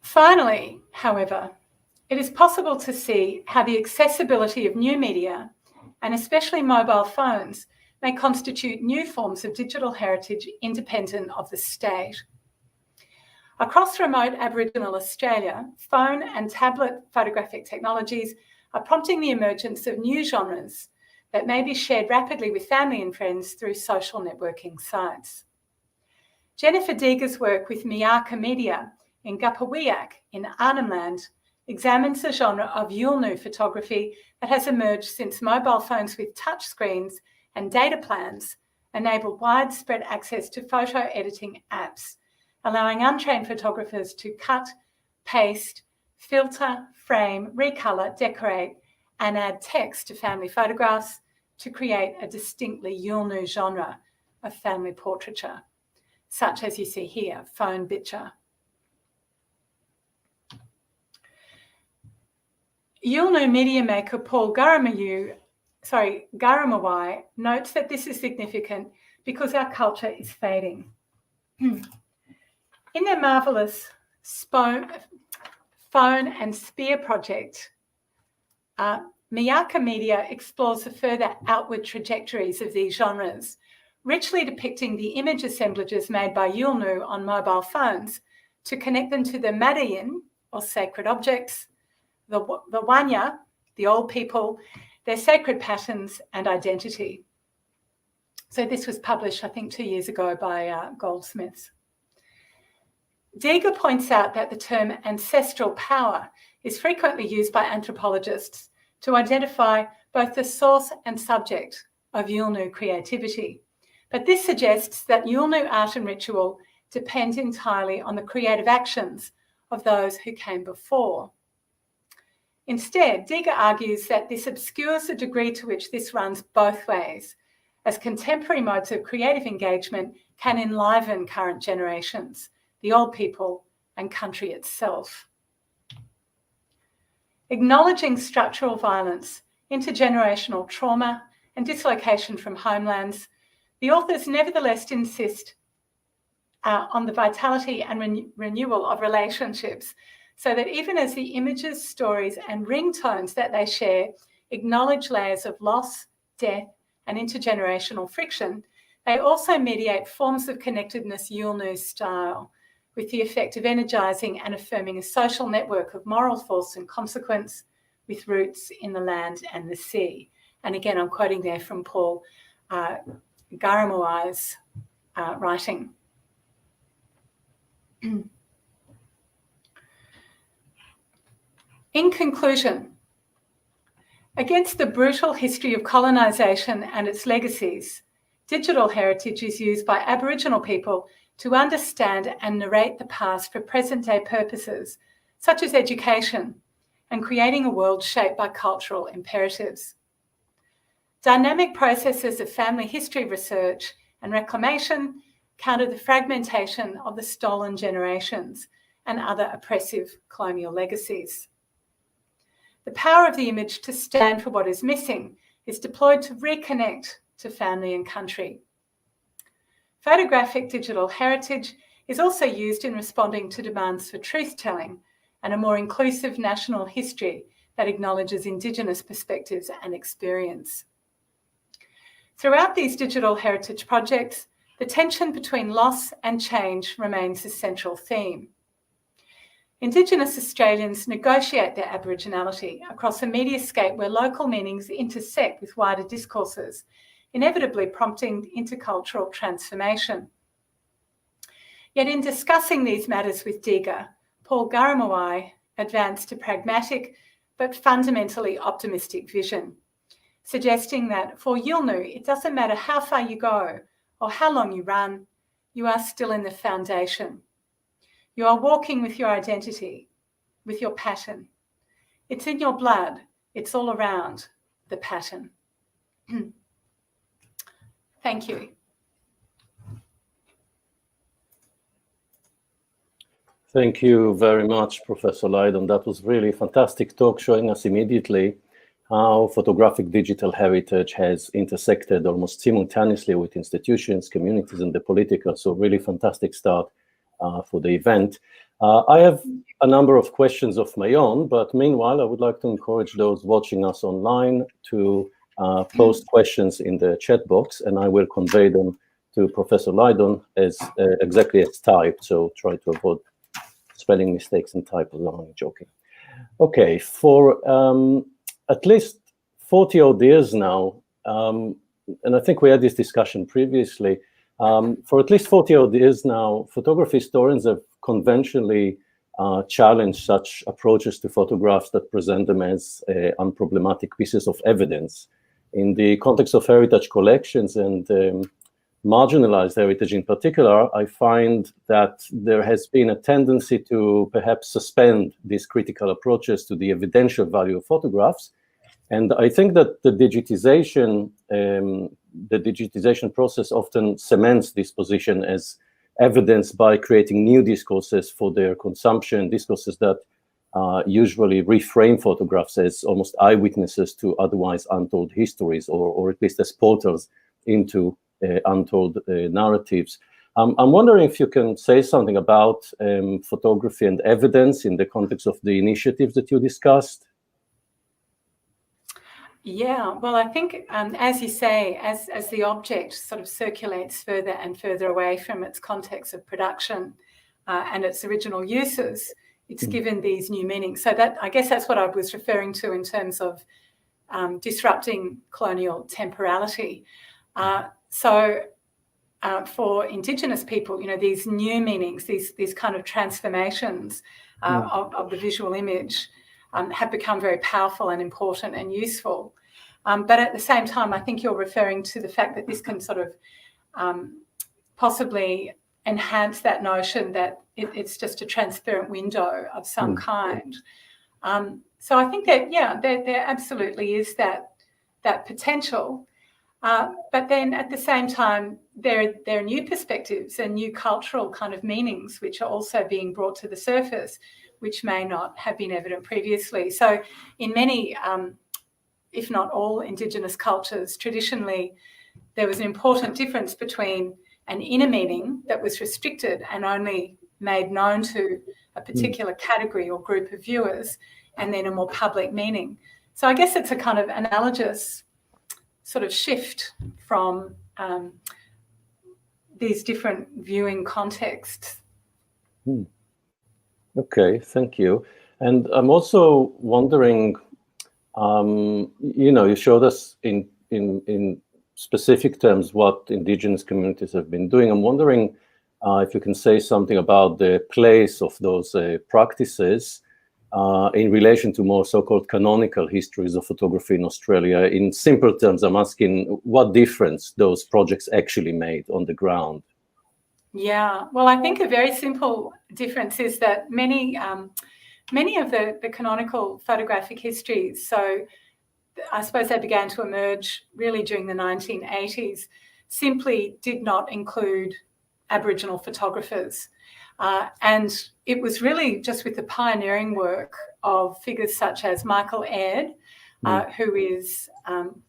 Finally, however, it is possible to see how the accessibility of new media, and especially mobile phones, may constitute new forms of digital heritage independent of the state. Across remote Aboriginal Australia, phone and tablet photographic technologies are prompting the emergence of new genres that may be shared rapidly with family and friends through social networking sites. Jennifer Deeger's work with Miyaka Media in Gupawiyak in Arnhem Land examines the genre of Yulnu photography that has emerged since mobile phones with touchscreens and data plans enabled widespread access to photo editing apps, allowing untrained photographers to cut, paste, filter, frame, recolor, decorate, and add text to family photographs to create a distinctly Yulnu genre of family portraiture, such as you see here, phone picture. Yulnu media maker Paul Garamawai notes that this is significant because our culture is fading. In their marvellous phone and spear project, Miyaka Media explores the further outward trajectories of these genres, richly depicting the image assemblages made by Yulnu on mobile phones to connect them to the Madayin, or sacred objects, the Wanya, the old people, their sacred patterns and identity. So this was published, I think, 2 years ago by Goldsmiths. Deeger points out that the term ancestral power is frequently used by anthropologists to identify both the source and subject of Yulnu creativity. But this suggests that Yulnu art and ritual depend entirely on the creative actions of those who came before. Instead, Deeger argues that this obscures the degree to which this runs both ways, as contemporary modes of creative engagement can enliven current generations, the old people, and country itself. Acknowledging structural violence, intergenerational trauma, and dislocation from homelands, the authors nevertheless insist on the vitality and renewal of relationships, so that even as the images, stories, and ringtones that they share acknowledge layers of loss, death, and intergenerational friction, they also mediate forms of connectedness Yulnu style, with the effect of energising and affirming a social network of moral force and consequence with roots in the land and the sea. And again, I'm quoting there from Paul Garamawai's writing. In conclusion, against the brutal history of colonisation and its legacies, digital heritage is used by Aboriginal people to understand and narrate the past for present-day purposes, such as education and creating a world shaped by cultural imperatives. Dynamic processes of family history research and reclamation counter the fragmentation of the stolen generations and other oppressive colonial legacies. The power of the image to stand for what is missing is deployed to reconnect to family and country. Photographic digital heritage is also used in responding to demands for truth-telling and a more inclusive national history that acknowledges Indigenous perspectives and experience. Throughout these digital heritage projects, the tension between loss and change remains a central theme. Indigenous Australians negotiate their Aboriginality across a mediascape where local meanings intersect with wider discourses, inevitably prompting intercultural transformation. Yet in discussing these matters with DIGA, Paul Garamawai advanced a pragmatic but fundamentally optimistic vision, suggesting that for Yilnu, it doesn't matter how far you go or how long you run, you are still in the foundation. You are walking with your identity, with your pattern. It's in your blood. It's all around the pattern. Thank you. Thank you very much, Professor Lydon. That was really a fantastic talk, showing us immediately how photographic digital heritage has intersected almost simultaneously with institutions, communities, and the political. So really fantastic start for the event. I have a number of questions of my own, but meanwhile, I would like to encourage those watching us online to post questions in the chat box, and I will convey them to Professor Lydon as exactly as typed, so try to avoid spelling mistakes and typos. I'm joking. Okay, for at least 40 odd years now, and I think we had this discussion previously, for at least 40 odd years now, photography historians have conventionally challenged such approaches to photographs that present them as unproblematic pieces of evidence. In the context of heritage collections and marginalized heritage in particular, I find that there has been a tendency to perhaps suspend these critical approaches to the evidential value of photographs. And I think that the digitization process often cements this position as evidenced by creating new discourses for their consumption, discourses that usually reframe photographs as almost eyewitnesses to otherwise untold histories, or at least as portals into untold narratives. I'm wondering if you can say something about photography and evidence in the context of the initiatives that you discussed. Yeah, well, I think, as you say, as the object sort of circulates further and further away from its context of production and its original uses, it's given these new meanings. So that, I guess that's what I was referring to in terms of disrupting colonial temporality. For Indigenous people, you know, these new meanings, these kind of transformations of the visual image have become very powerful and important and useful. But at the same time, I think you're referring to the fact that this can sort of possibly enhance that notion that it's just a transparent window of some kind. So I think that, yeah, there absolutely is that potential. But then at the same time, there are new perspectives and new cultural kind of meanings which are also being brought to the surface, which may not have been evident previously. So in many, if not all, Indigenous cultures, traditionally, there was an important difference between an inner meaning that was restricted and only made known to a particular category or group of viewers, and then a more public meaning. So I guess it's a kind of analogous sort of shift from these different viewing contexts. Okay, thank you. And I'm also wondering, you showed us in specific terms what indigenous communities have been doing. I'm wondering if you can say something about the place of those practices in relation to more so-called canonical histories of photography in Australia. In simple terms, I'm asking what difference those projects actually made on the ground. Yeah, well, I think a very simple difference is that many of the canonical photographic histories, so I suppose they began to emerge really during the 1980s, simply did not include Aboriginal photographers. And it was really just with the pioneering work of figures such as Michael Aird, who is an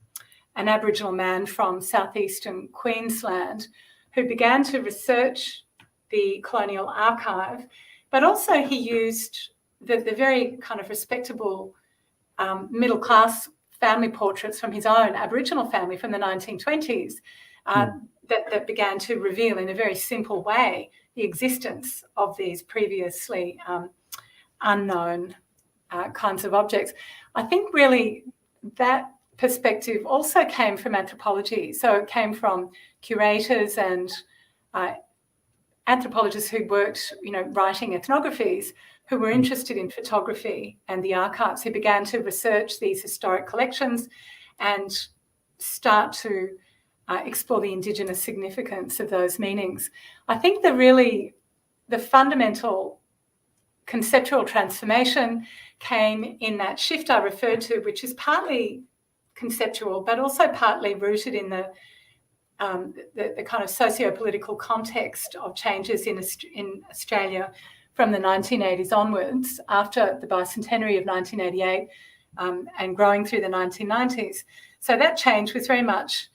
Aboriginal man from southeastern Queensland, who began to research the colonial archive, but also he used the very kind of respectable middle-class family portraits from his own Aboriginal family from the 1920s that began to reveal in a very simple way the existence of these previously unknown kinds of objects. I think really that perspective also came from anthropology. So it came from curators and anthropologists who worked, writing ethnographies, who were interested in photography and the archives, who began to research these historic collections and start to explore the Indigenous significance of those meanings. I think the fundamental conceptual transformation came in that shift I referred to, which is partly conceptual, but also partly rooted in the kind of socio-political context of changes in Australia from the 1980s onwards, after the bicentenary of 1988 and growing through the 1990s. So that change was very much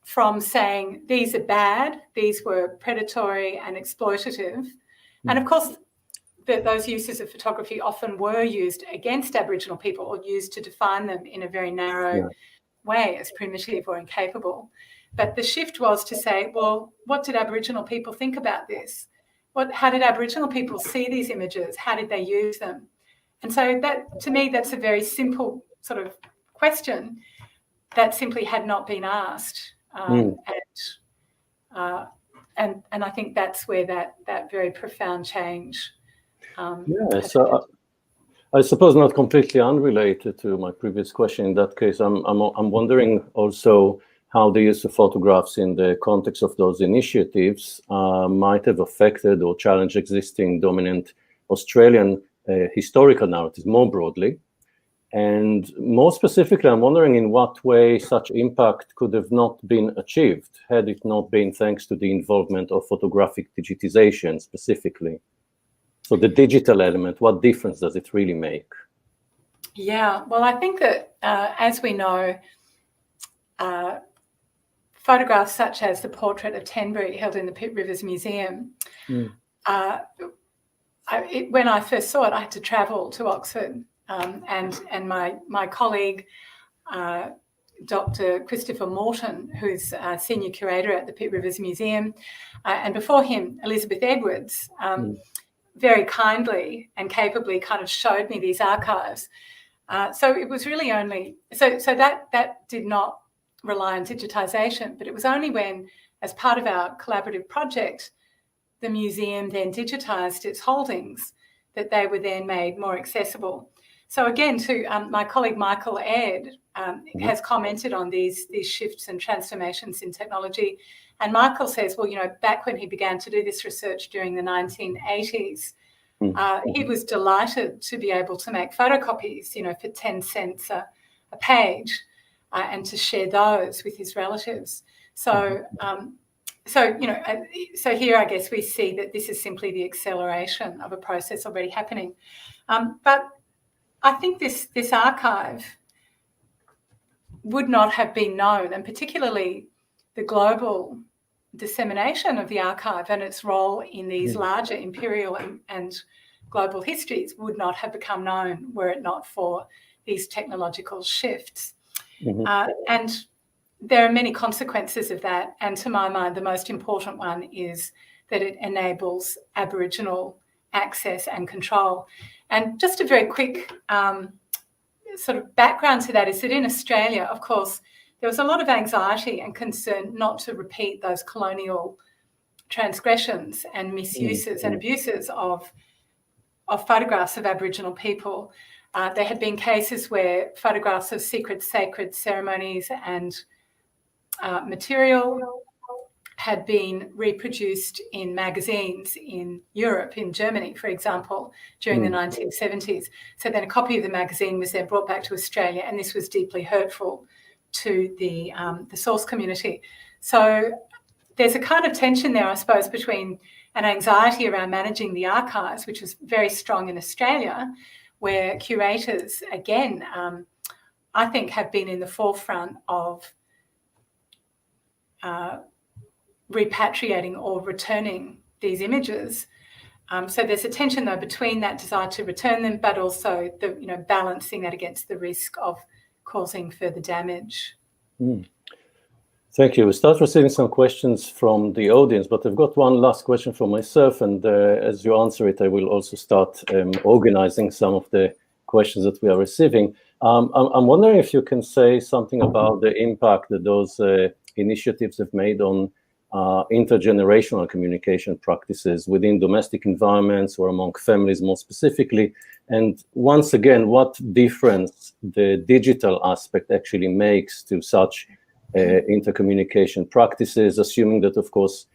from saying these are bad, these were predatory and exploitative. And of course, those uses of photography often were used against Aboriginal people or used to define them in a very narrow way as primitive or incapable. But the shift was to say, well, what did Aboriginal people think about this? How did Aboriginal people see these images? How did they use them? And so that, to me, that's a very simple sort of question that simply had not been asked. And I think that's where that very profound change. So I suppose not completely unrelated to my previous question. In that case, I'm wondering also how the use of photographs in the context of those initiatives might have affected or challenged existing dominant Australian historical narratives more broadly. And more specifically, I'm wondering in what way such impact could have not been achieved had it not been thanks to the involvement of photographic digitisation specifically. So the digital element, what difference does it really make? Yeah, well, I think that as we know, photographs such as the portrait of Tenbury held in the Pitt Rivers Museum, when I first saw it, I had to travel to Oxford, and my colleague, Dr. Christopher Morton, who's a senior curator at the Pitt Rivers Museum, and before him, Elizabeth Edwards, very kindly and capably kind of showed me these archives. So it was really only, so that did not rely on digitisation, but it was only when, as part of our collaborative project, the museum then digitised its holdings that they were then made more accessible. So again, to my colleague Michael Aird has commented on these shifts and transformations in technology. And Michael says, well, back when he began to do this research during the 1980s, he was delighted to be able to make photocopies, for 10 cents a page, and to share those with his relatives. So, so here I guess we see that this is simply the acceleration of a process already happening. But I think this archive would not have been known, and particularly the global dissemination of the archive and its role in these larger imperial and global histories would not have become known were it not for these technological shifts. And there are many consequences of that, and to my mind, the most important one is that it enables Aboriginal access and control. And just a very quick sort of background to that is that in Australia, of course, there was a lot of anxiety and concern not to repeat those colonial transgressions and misuses and abuses of photographs of Aboriginal people. There had been cases where photographs of secret sacred ceremonies and material had been reproduced in magazines in Europe, in Germany, for example, during the 1970s. So then a copy of the magazine was then brought back to Australia, and this was deeply hurtful to the source community. So there's a kind of tension there, I suppose, between an anxiety around managing the archives, which was very strong in Australia, where curators, again, I think have been in the forefront of repatriating or returning these images. So there's a tension, though, between that desire to return them, but also the, balancing that against the risk of causing further damage. Thank you. We start receiving some questions from the audience, but I've got one last question from myself, and as you answer it, I will also start organizing some of the questions that we are receiving. I'm wondering if you can say something about the impact that those initiatives have made on intergenerational communication practices within domestic environments or among families more specifically. And once again, what difference the digital aspect actually makes to such intercommunication practices, assuming that, of course,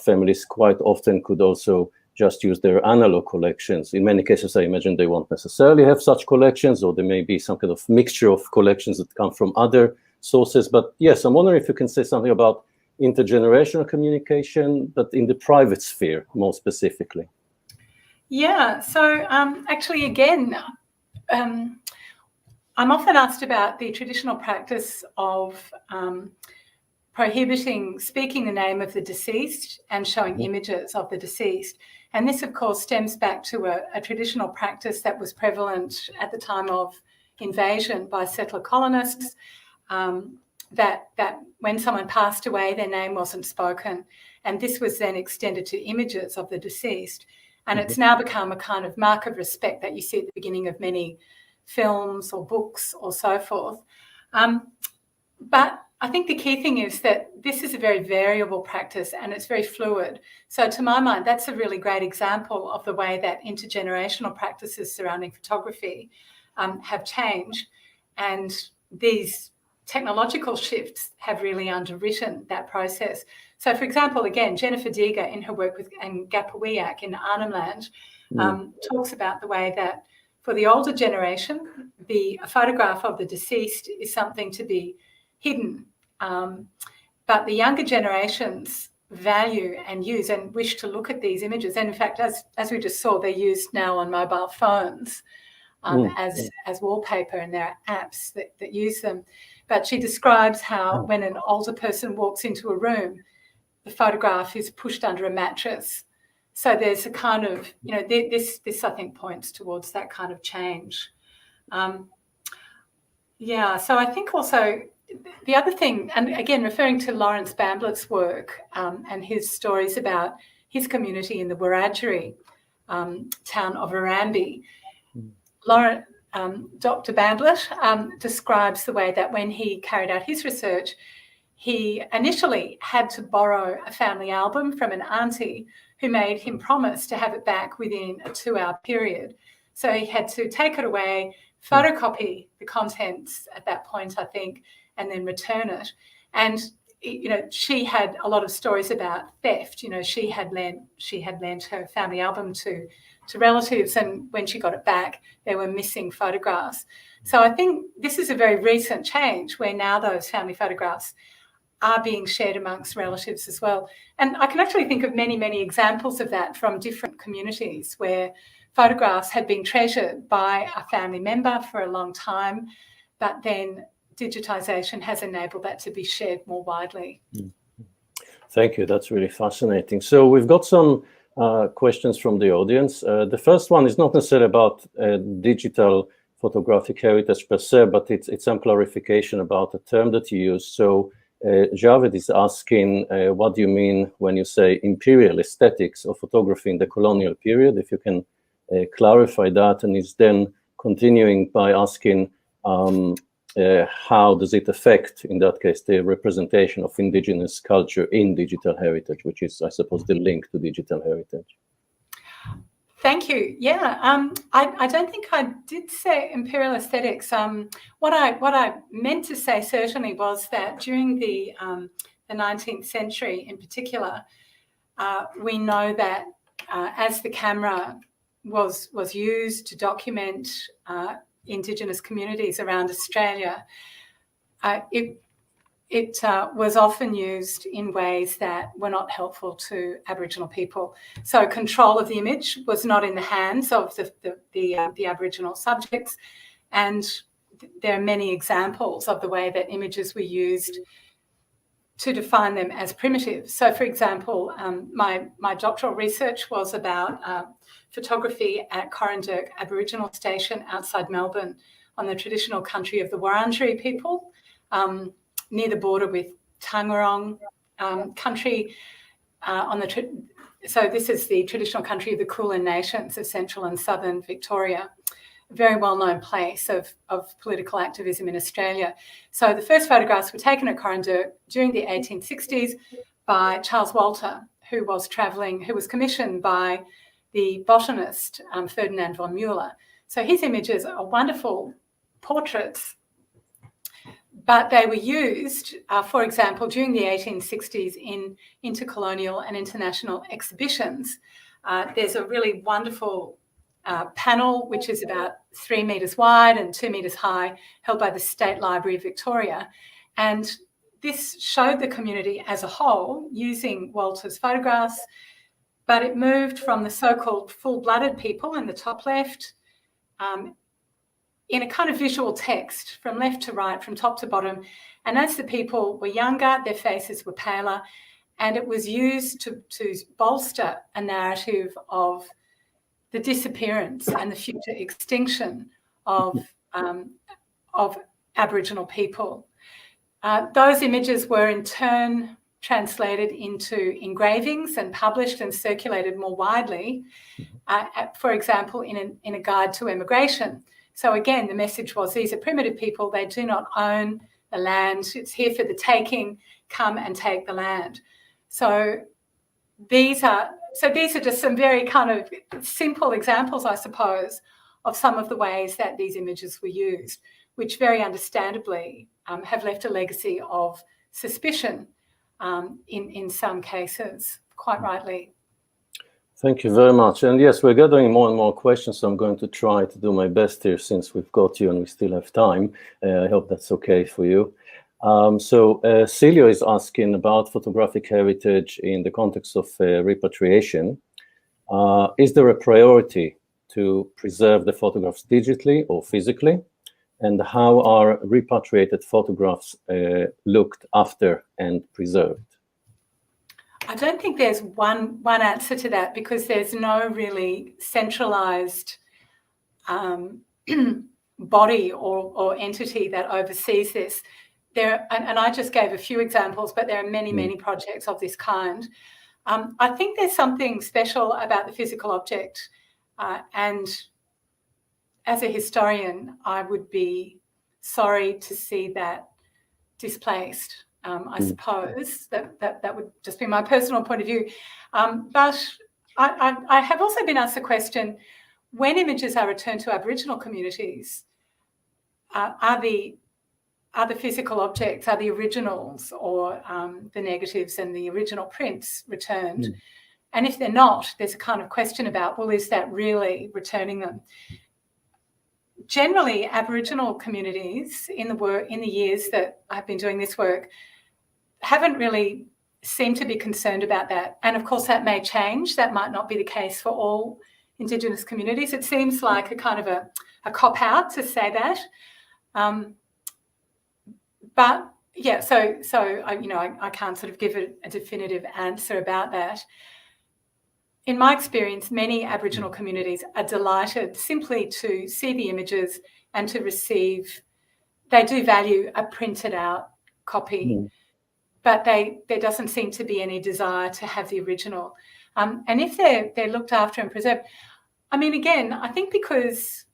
families quite often could also just use their analog collections. In many cases, I imagine they won't necessarily have such collections, or there may be some kind of mixture of collections that come from other sources. But yes, I'm wondering if you can say something about intergenerational communication, but in the private sphere more specifically. Yeah, so actually, again, I'm often asked about the traditional practice of prohibiting speaking the name of the deceased and showing images of the deceased. And this, of course, stems back to a traditional practice that was prevalent at the time of invasion by settler colonists, that when someone passed away, their name wasn't spoken. And this was then extended to images of the deceased. And it's now become a kind of mark of respect that you see at the beginning of many films or books or so forth. But I think the key thing is that this is a very variable practice and it's very fluid. So to my mind, that's a really great example of the way that intergenerational practices surrounding photography have changed. And these technological shifts have really underwritten that process. So, for example, again, Jennifer Deeger in her work with Ngapuwiak in Arnhem Land talks about the way that for the older generation, a photograph of the deceased is something to be hidden. But the younger generations value and use and wish to look at these images. And in fact, as we just saw, they're used now on mobile phones as wallpaper, and there are apps that use them. But she describes how when an older person walks into a room, the photograph is pushed under a mattress. So there's a kind of, this I think points towards that kind of change. So I think also the other thing, and again, referring to Lawrence Bamblett's work and his stories about his community in the Wiradjuri town of Arambi, Dr. Bamblett describes the way that when he carried out his research, he initially had to borrow a family album from an auntie who made him promise to have it back within a 2-hour period. So he had to take it away, photocopy the contents at that point, I think, and then return it. And she had a lot of stories about theft. She had lent her family album to relatives, and when she got it back, there were missing photographs. So I think this is a very recent change where now those family photographs are being shared amongst relatives as well. And I can actually think of many, many examples of that from different communities where photographs had been treasured by a family member for a long time, but then digitisation has enabled that to be shared more widely. Thank you. That's really fascinating. So we've got some questions from the audience. The first one is not necessarily about digital photographic heritage per se, but it's some clarification about the term that you use. So Javed is asking, what do you mean when you say imperial aesthetics of photography in the colonial period? If you can clarify that, and is then continuing by asking how does it affect, in that case, the representation of indigenous culture in digital heritage, which is, I suppose, the link to digital heritage. Thank you. Yeah, I don't think I did say imperial aesthetics. What I meant to say certainly was that during the 19th century in particular, we know that as the camera was used to document Indigenous communities around Australia, it was often used in ways that were not helpful to Aboriginal people. So control of the image was not in the hands of the Aboriginal subjects, and there are many examples of the way that images were used to define them as primitive. So, for example, my doctoral research was about photography at Corranderk Aboriginal Station outside Melbourne on the traditional country of the Wurundjeri people, near the border with Tangerong country. So this is the traditional country of the Kulin Nations of central and southern Victoria, a very well-known place of political activism in Australia. So the first photographs were taken at Corranderk during the 1860s by Charles Walter, who was commissioned by the botanist Ferdinand von Mueller. So his images are wonderful portraits, but they were used, for example, during the 1860s in intercolonial and international exhibitions. There's a really wonderful panel, which is about 3 metres wide and 2 metres high, held by the State Library of Victoria. And this showed the community as a whole using Walter's photographs, but it moved from the so-called full-blooded people in the top left in a kind of visual text from left to right, from top to bottom. And as the people were younger, their faces were paler, and it was used to bolster a narrative of the disappearance and the future extinction of Aboriginal people. Those images were in turn translated into engravings and published and circulated more widely, for example, in a guide to emigration. So again, the message was, these are primitive people, they do not own the land, it's here for the taking, come and take the land. So these are just some very kind of simple examples, I suppose, of some of the ways that these images were used, which very understandably have left a legacy of suspicion in some cases, quite rightly. Thank you very much. And yes, we're gathering more and more questions, so I'm going to try to do my best here since we've got you and we still have time. I hope that's okay for you. So Celio is asking about photographic heritage in the context of repatriation. Is there a priority to preserve the photographs digitally or physically? And how are repatriated photographs looked after and preserved? I don't think there's one answer to that, because there's no really centralized body or entity that oversees this. And I just gave a few examples, but there are many projects of this kind. I think there's something special about the physical object, and as a historian, I would be sorry to see that displaced. I suppose that would just be my personal point of view. But I have also been asked the question, when images are returned to Aboriginal communities, are the physical objects, are the originals or the negatives and the original prints returned? And if they're not, there's a kind of question about, well, is that really returning them? Generally, Aboriginal communities in the years that I've been doing this work haven't really seemed to be concerned about that. And of course, that may change. That might not be the case for all Indigenous communities. It seems like a kind of a cop-out to say that. But yeah, so I can't sort of give a definitive answer about that. In my experience, many Aboriginal communities are delighted simply to see the images and to receive. They do value a printed out copy. but there doesn't seem to be any desire to have the original. And if they're looked after and preserved, I mean, again, I think because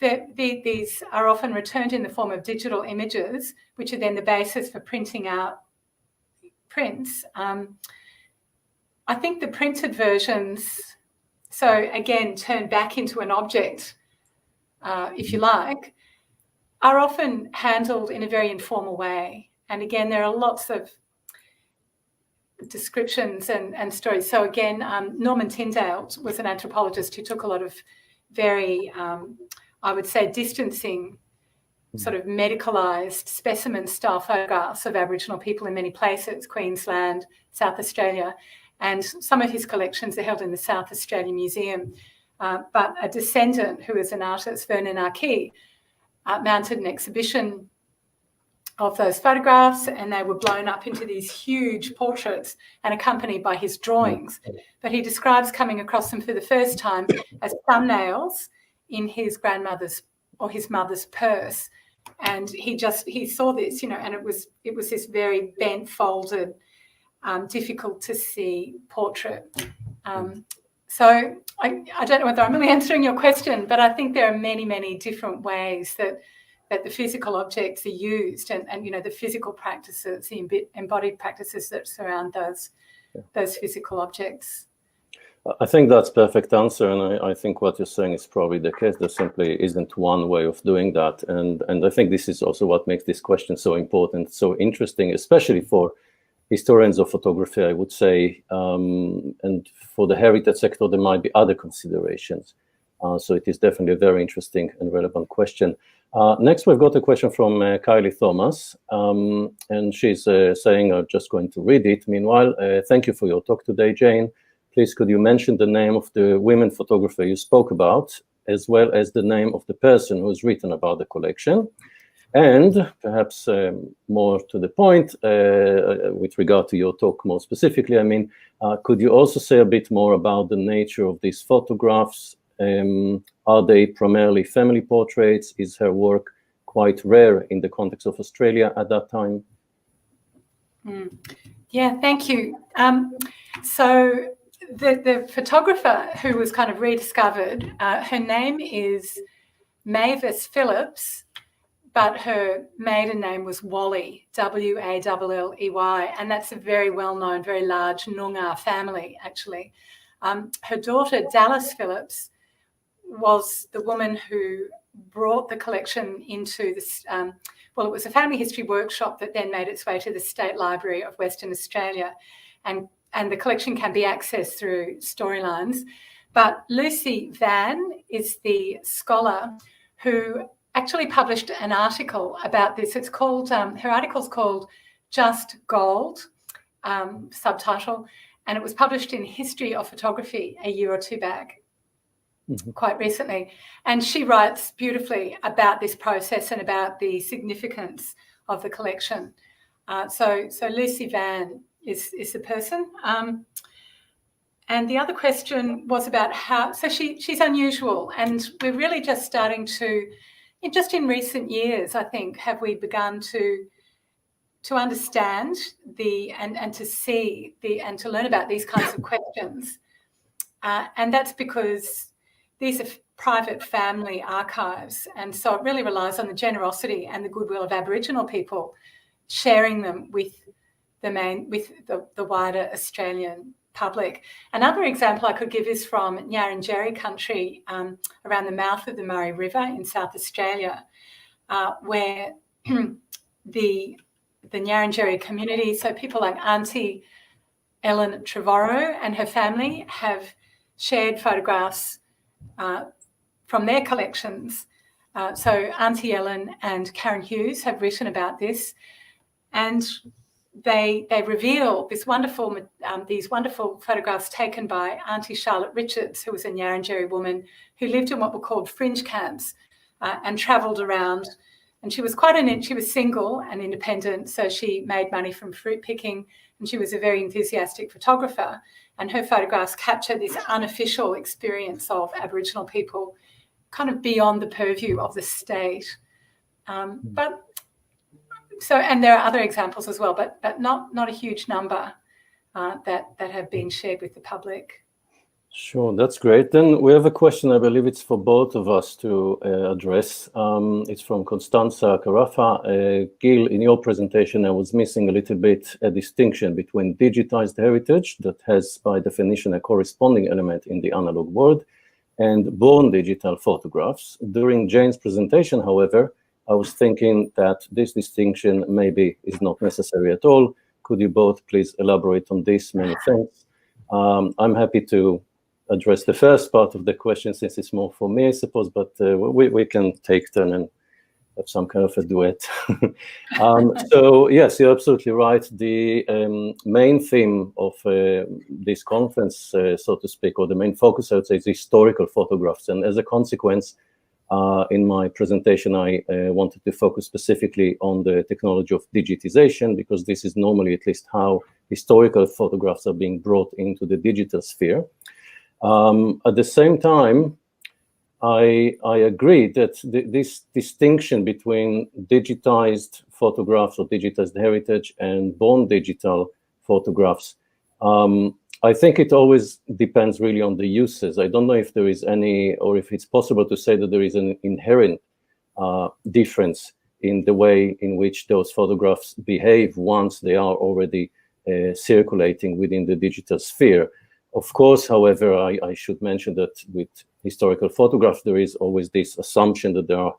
these are often returned in the form of digital images, which are then the basis for printing out prints. I think the printed versions, so again, turn back into an object, if you like, are often handled in a very informal way. And again, there are lots of descriptions and stories. So again, Norman Tyndale was an anthropologist who took a lot of very, I would say, distancing, sort of medicalised specimen style photographs of Aboriginal people in many places, Queensland, South Australia, and some of his collections are held in the South Australian Museum. But a descendant who is an artist, Vernon Arkey, mounted an exhibition of those photographs, and they were blown up into these huge portraits and accompanied by his drawings. But he describes coming across them for the first time as thumbnails in his grandmother's or his mother's purse. And he saw this, you know, and it was this very bent, folded, difficult to see portrait. So I don't know whether I'm really answering your question, but I think there are many, many different ways that the physical objects are used, and you know, the physical practices, the embodied practices that surround those physical objects. I think that's perfect answer, and I think what you're saying is probably the case. There simply isn't one way of doing that, and I think this is also what makes this question so important, so interesting, especially for historians of photography, I would say, and for the heritage sector, there might be other considerations. So it is definitely a very interesting and relevant question. Next, we've got a question from Kylie Thomas, and she's saying, I'm just going to read it. Meanwhile, thank you for your talk today, Jane. Please, could you mention the name of the women photographer you spoke about, as well as the name of the person who's written about the collection? And perhaps more to the point, with regard to your talk more specifically, I mean, could you also say a bit more about the nature of these photographs? Are they primarily family portraits? Is her work quite rare in the context of Australia at that time? Yeah, thank you. So the photographer who was kind of rediscovered, her name is Mavis Phillips, but her maiden name was Walley, W-A-L-L-E-Y, and that's a very well-known, very large Noongar family, actually. Her daughter, Dallas Phillips, was the woman who brought the collection into this, well, it was a family history workshop that then made its way to the State Library of Western Australia, and the collection can be accessed through storylines. But Lucy Van is the scholar who actually published an article about this. It's called, her article's called Just Gold, subtitle, and it was published in History of Photography a year or two back, quite recently. And she writes beautifully about this process and about the significance of the collection. So Lucy Van is the person. And the other question was about how, so she's unusual, and we're really just starting to, just in recent years, I think, have we begun to understand and to see and to learn about these kinds of questions. And that's because these are private family archives, and so it really relies on the generosity and the goodwill of Aboriginal people sharing them with the wider Australian public. Another example I could give is from Ngarrindjeri country, around the mouth of the Murray River in South Australia, where the Ngarrindjeri community, so people like Auntie Ellen Trevorrow and her family, have shared photographs from their collections. So Auntie Ellen and Karen Hughes have written about this, and they reveal these wonderful photographs taken by Auntie Charlotte Richards, who was a Ngarrindjeri woman who lived in what were called fringe camps and travelled around. And she was she was single and independent, so she made money from fruit picking, and she was a very enthusiastic photographer. And her photographs capture this unofficial experience of Aboriginal people kind of beyond the purview of the state. But and there are other examples as well, but not a huge number that have been shared with the public. Sure, that's great. Then we have a question, I believe it's for both of us to address. It's from Constanza Carafa. Gil, in your presentation, I was missing a little bit a distinction between digitized heritage that has, by definition, a corresponding element in the analog world, and born digital photographs. During Jane's presentation, however, I was thinking that this distinction maybe is not necessary at all. Could you both please elaborate on this? Many thanks. I'm happy to address the first part of the question since it's more for me, I suppose, but we can take turn and have some kind of a duet. So yes, you're absolutely right. The main theme of this conference, so to speak, or the main focus, I would say, is historical photographs. And as a consequence, in my presentation, I wanted to focus specifically on the technology of digitization, because this is normally at least how historical photographs are being brought into the digital sphere. At the same time, I agree that this distinction between digitized photographs or digitized heritage and born digital photographs, I think it always depends really on the uses. I don't know if there is any, or if it's possible to say that there is an inherent difference in the way in which those photographs behave once they are already circulating within the digital sphere. Of course, however, I should mention that with historical photographs, there is always this assumption that they are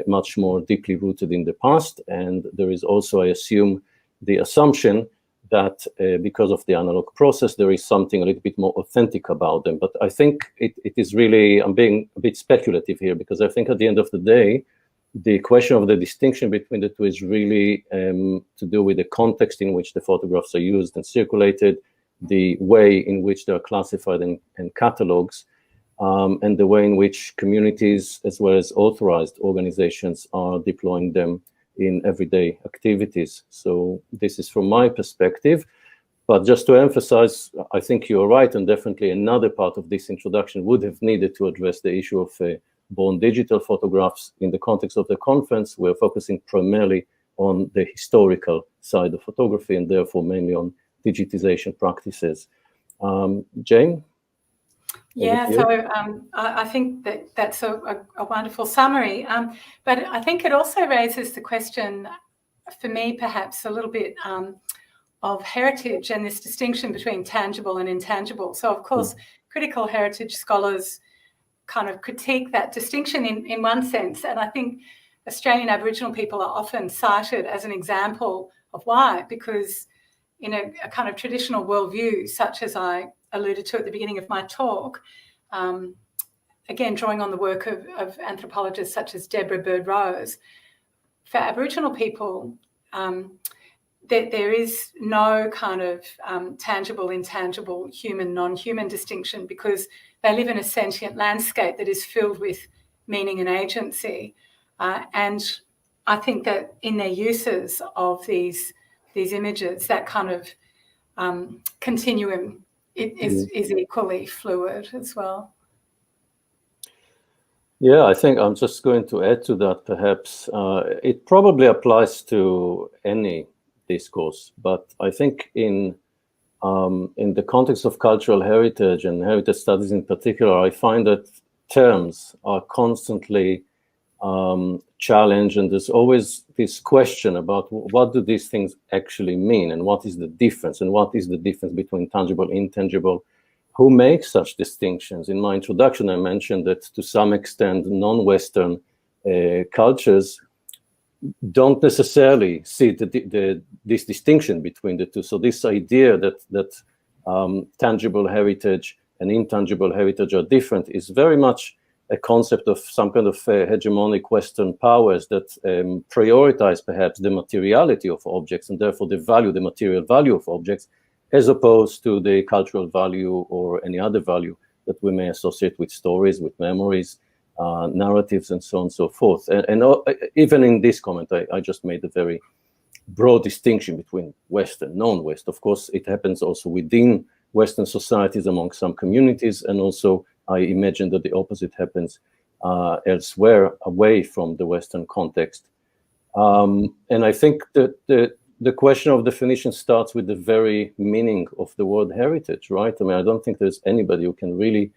much more deeply rooted in the past. And there is also, I assume, the assumption that because of the analog process, there is something a little bit more authentic about them. But I think it is really, I'm being a bit speculative here, because I think at the end of the day, the question of the distinction between the two is really to do with the context in which the photographs are used and circulated, the way in which they are classified in catalogs, and the way in which communities as well as authorized organizations are deploying them in everyday activities. So this is from my perspective. But just to emphasize, I think you're right, and definitely another part of this introduction would have needed to address the issue of born digital photographs. In the context of the conference, we're focusing primarily on the historical side of photography, and therefore mainly on digitization practices. Jane? Yeah, so I think that's a wonderful summary. But I think it also raises the question, for me perhaps, a little bit of heritage and this distinction between tangible and intangible. So, of course, critical heritage scholars kind of critique that distinction in one sense. And I think Australian Aboriginal people are often cited as an example of why, because in a kind of traditional worldview, such as I alluded to at the beginning of my talk, again, drawing on the work of anthropologists such as Deborah Bird-Rose, for Aboriginal people, there is no kind of tangible, intangible, human, non-human distinction, because they live in a sentient landscape that is filled with meaning and agency. And I think that in their uses of these images, that kind of continuum is equally fluid as well. Yeah, I think I'm just going to add to that, perhaps. It probably applies to any discourse, but I think in the context of cultural heritage and heritage studies in particular, I find that terms are constantly challenged, and there's always this question about what do these things actually mean, and what is the difference, and what is the difference between tangible and intangible. Who makes such distinctions? In my introduction, I mentioned that to some extent, non-Western cultures don't necessarily see this distinction between the two. So this idea that tangible heritage and intangible heritage are different is very much a concept of some kind of hegemonic Western powers that prioritize perhaps the materiality of objects, and therefore the material value of objects, as opposed to the cultural value or any other value that we may associate with stories, with memories, narratives, and so on and so forth. And even in this comment, I just made a very broad distinction between West and non-West. Of course, it happens also within Western societies among some communities, and also I imagine that the opposite happens elsewhere, away from the Western context. And I think that the question of definition starts with the very meaning of the word heritage, right? I mean, I don't think there's anybody who can really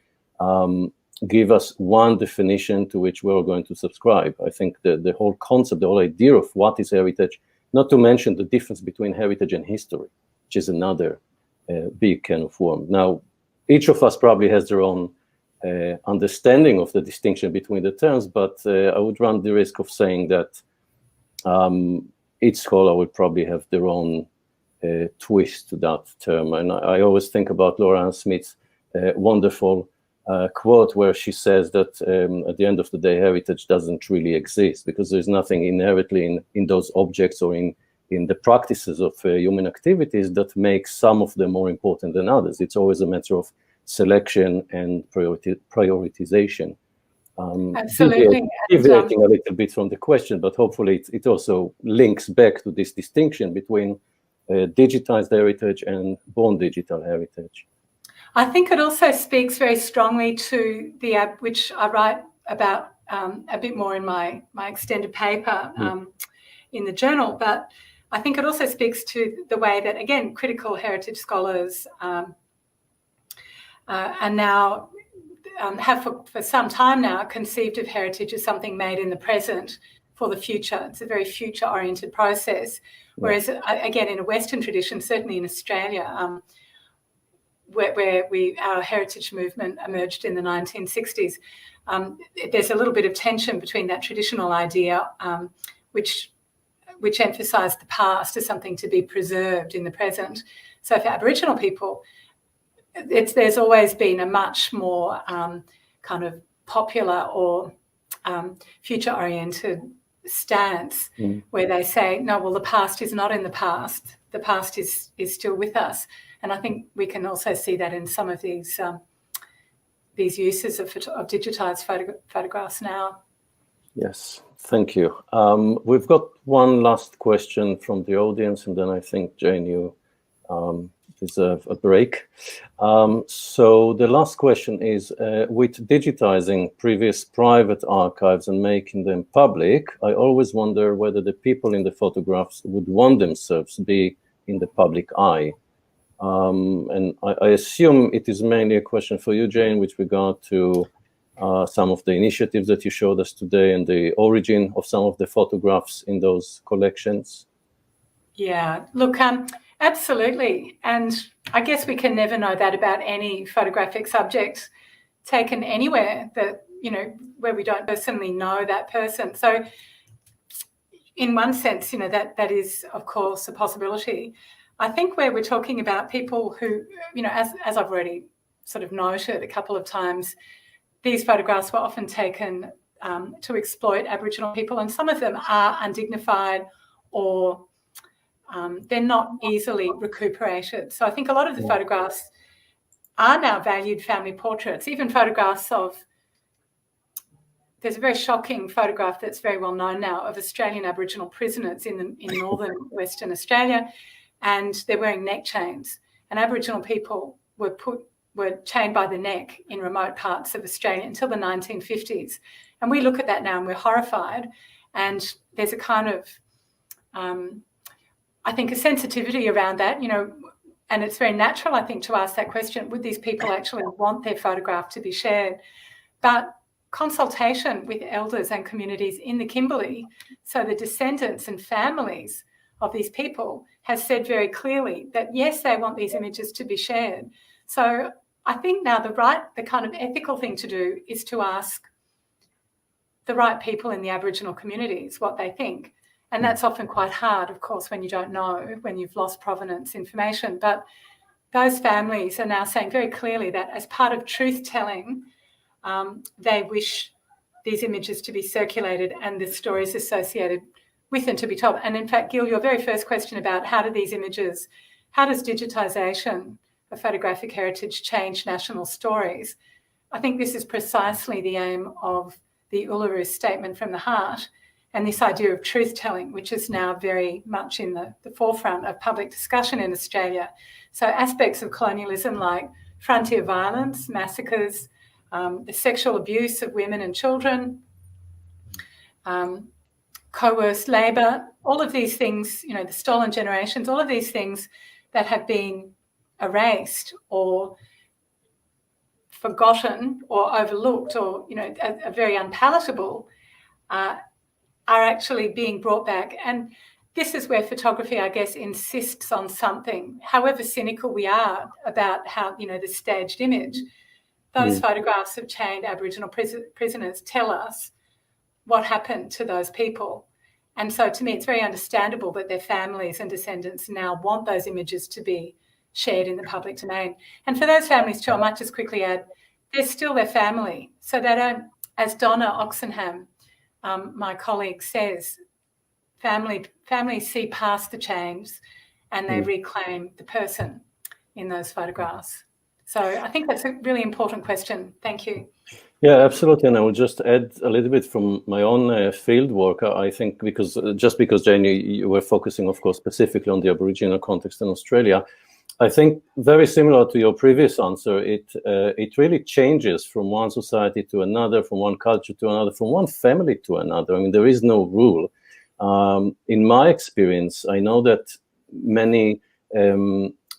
give us one definition to which we're going to subscribe. I think the whole concept, the whole idea of what is heritage, not to mention the difference between heritage and history, which is another big can of worms. Now, each of us probably has their own understanding of the distinction between the terms, but I would run the risk of saying that each scholar will probably have their own twist to that term. And I always think about Laura Ann Smith's wonderful quote where she says that at the end of the day, heritage doesn't really exist because there's nothing inherently in those objects or in the practices of human activities that makes some of them more important than others. It's always a matter of selection and prioritization. Absolutely. Deviating a little bit from the question, but hopefully it also links back to this distinction between digitized heritage and born digital heritage. I think it also speaks very strongly to the which I write about a bit more in my extended paper in the journal, but I think it also speaks to the way that, again, critical heritage scholars are now have for some time now conceived of heritage as something made in the present for the future. It's a very future-oriented process. Whereas, again, in a Western tradition, certainly in Australia, where our heritage movement emerged in the 1960s, there's a little bit of tension between that traditional idea, which emphasised the past as something to be preserved in the present. So for Aboriginal people, there's always been a much more kind of popular or future-oriented stance where they say, no, well, the past is not in the past. The past is still with us. And I think we can also see that in some of these uses of digitised photographs now. Yes, thank you. We've got one last question from the audience, and then I think, Jane, you deserve a break. So the last question is, with digitizing previous private archives and making them public, I always wonder whether the people in the photographs would want themselves to be in the public eye. And I assume it is mainly a question for you, Jane, with regard to some of the initiatives that you showed us today and the origin of some of the photographs in those collections. Yeah, look, absolutely. And I guess we can never know that about any photographic subject taken anywhere that, you know, where we don't personally know that person. So in one sense, you know, that is, of course, a possibility. I think where we're talking about people who, you know, as I've already sort of noted a couple of times, these photographs were often taken to exploit Aboriginal people, and some of them are undignified or they're not easily recuperated. So I think a lot of the photographs are now valued family portraits, even photographs of, there's a very shocking photograph that's very well known now of Australian Aboriginal prisoners in northern Western Australia, and they're wearing neck chains. And Aboriginal people were chained by the neck in remote parts of Australia until the 1950s. And we look at that now and we're horrified. And there's a kind of, I think, a sensitivity around that, you know, and it's very natural, I think, to ask that question, would these people actually want their photograph to be shared? But consultation with elders and communities in the Kimberley, so the descendants and families of these people, has said very clearly that, yes, they want these images to be shared. So I think now the kind of ethical thing to do is to ask the right people in the Aboriginal communities what they think. And that's often quite hard, of course, when you don't know, when you've lost provenance information. But those families are now saying very clearly that as part of truth-telling, they wish these images to be circulated and the stories associated with them to be told. And in fact, Gil, your very first question about how does digitisation of photographic heritage change national stories? I think this is precisely the aim of the Uluru Statement from the Heart and this idea of truth-telling, which is now very much in the forefront of public discussion in Australia. So aspects of colonialism like frontier violence, massacres, the sexual abuse of women and children, coerced labour, all of these things, you know, the stolen generations, all of these things that have been erased or forgotten or overlooked or, you know, are very unpalatable, are actually being brought back. And this is where photography, I guess, insists on something. However cynical we are about how, you know, the staged image, those photographs of chained Aboriginal prisoners tell us what happened to those people. And so to me, it's very understandable that their families and descendants now want those images to be shared in the public domain. And for those families too, I might just quickly add, they're still their family. So they don't, as Donna Oxenham, my colleague, says, families see past the chains and they reclaim the person in those photographs. So I think that's a really important question. Thank you. Yeah, absolutely. And I will just add a little bit from my own field work. I think because Jane, you were focusing, of course, specifically on the Aboriginal context in Australia. I think very similar to your previous answer, it really changes from one society to another, from one culture to another, from one family to another. I mean, there is no rule. In my experience, I know that many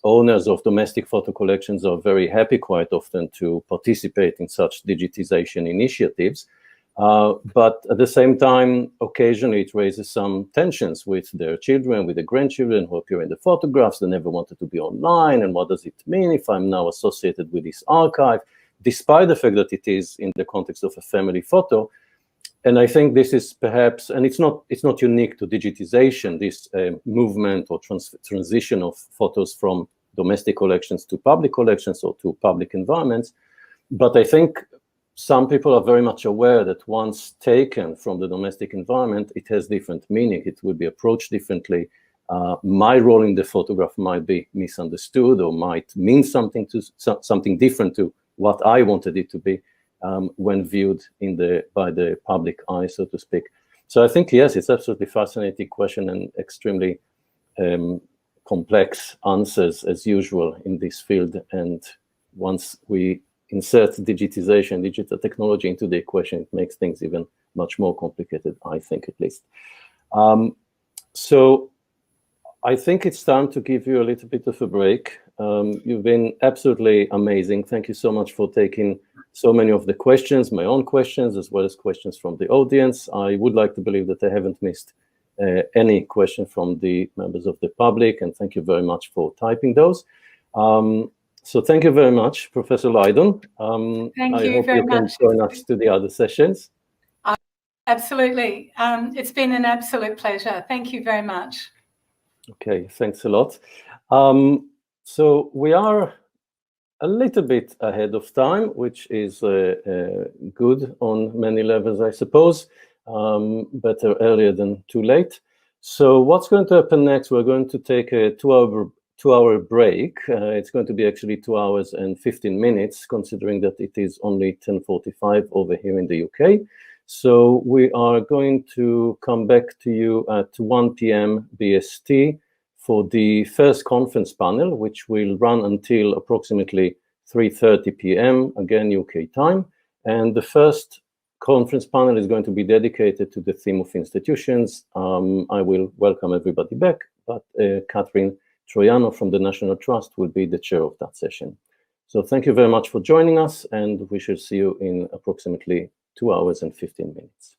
owners of domestic photo collections are very happy quite often to participate in such digitization initiatives. But at the same time, occasionally it raises some tensions with their children, with the grandchildren who appear in the photographs. They never wanted to be online. And what does it mean if I'm now associated with this archive, despite the fact that it is in the context of a family photo? And I think this is perhaps, and it's not unique to digitization, this movement or transition of photos from domestic collections to public collections or to public environments. But I think some people are very much aware that once taken from the domestic environment, it has different meaning. It will be approached differently. My role in the photograph might be misunderstood or might mean something different to what I wanted it to be. When viewed by the public eye, so to speak. So I think, yes, it's absolutely fascinating question and extremely complex answers as usual in this field. And once we insert digitization, digital technology into the equation, it makes things even much more complicated, I think, at least. So I think it's time to give you a little bit of a break. You've been absolutely amazing. Thank you so much for taking so many of the questions, my own questions, as well as questions from the audience. I would like to believe that I haven't missed any question from the members of the public, and thank you very much for typing those. So thank you very much, Professor Lydon. Thank you very much. I hope you can join us to the other sessions. Absolutely. It's been an absolute pleasure. Thank you very much. Okay, thanks a lot. So we are a little bit ahead of time, which is good on many levels, I suppose. Better earlier than too late. So what's going to happen next? We're going to take a two-hour break. It's going to be actually 2 hours and 15 minutes, considering that it is only 10:45 over here in the UK. So we are going to come back to you at 1 p.m. BST for the first conference panel, which will run until approximately 3:30 p.m., again, UK time. And the first conference panel is going to be dedicated to the theme of institutions. I will welcome everybody back, but Catherine Troiano from the National Trust will be the chair of that session. So thank you very much for joining us, and we shall see you in approximately 2 hours and 15 minutes.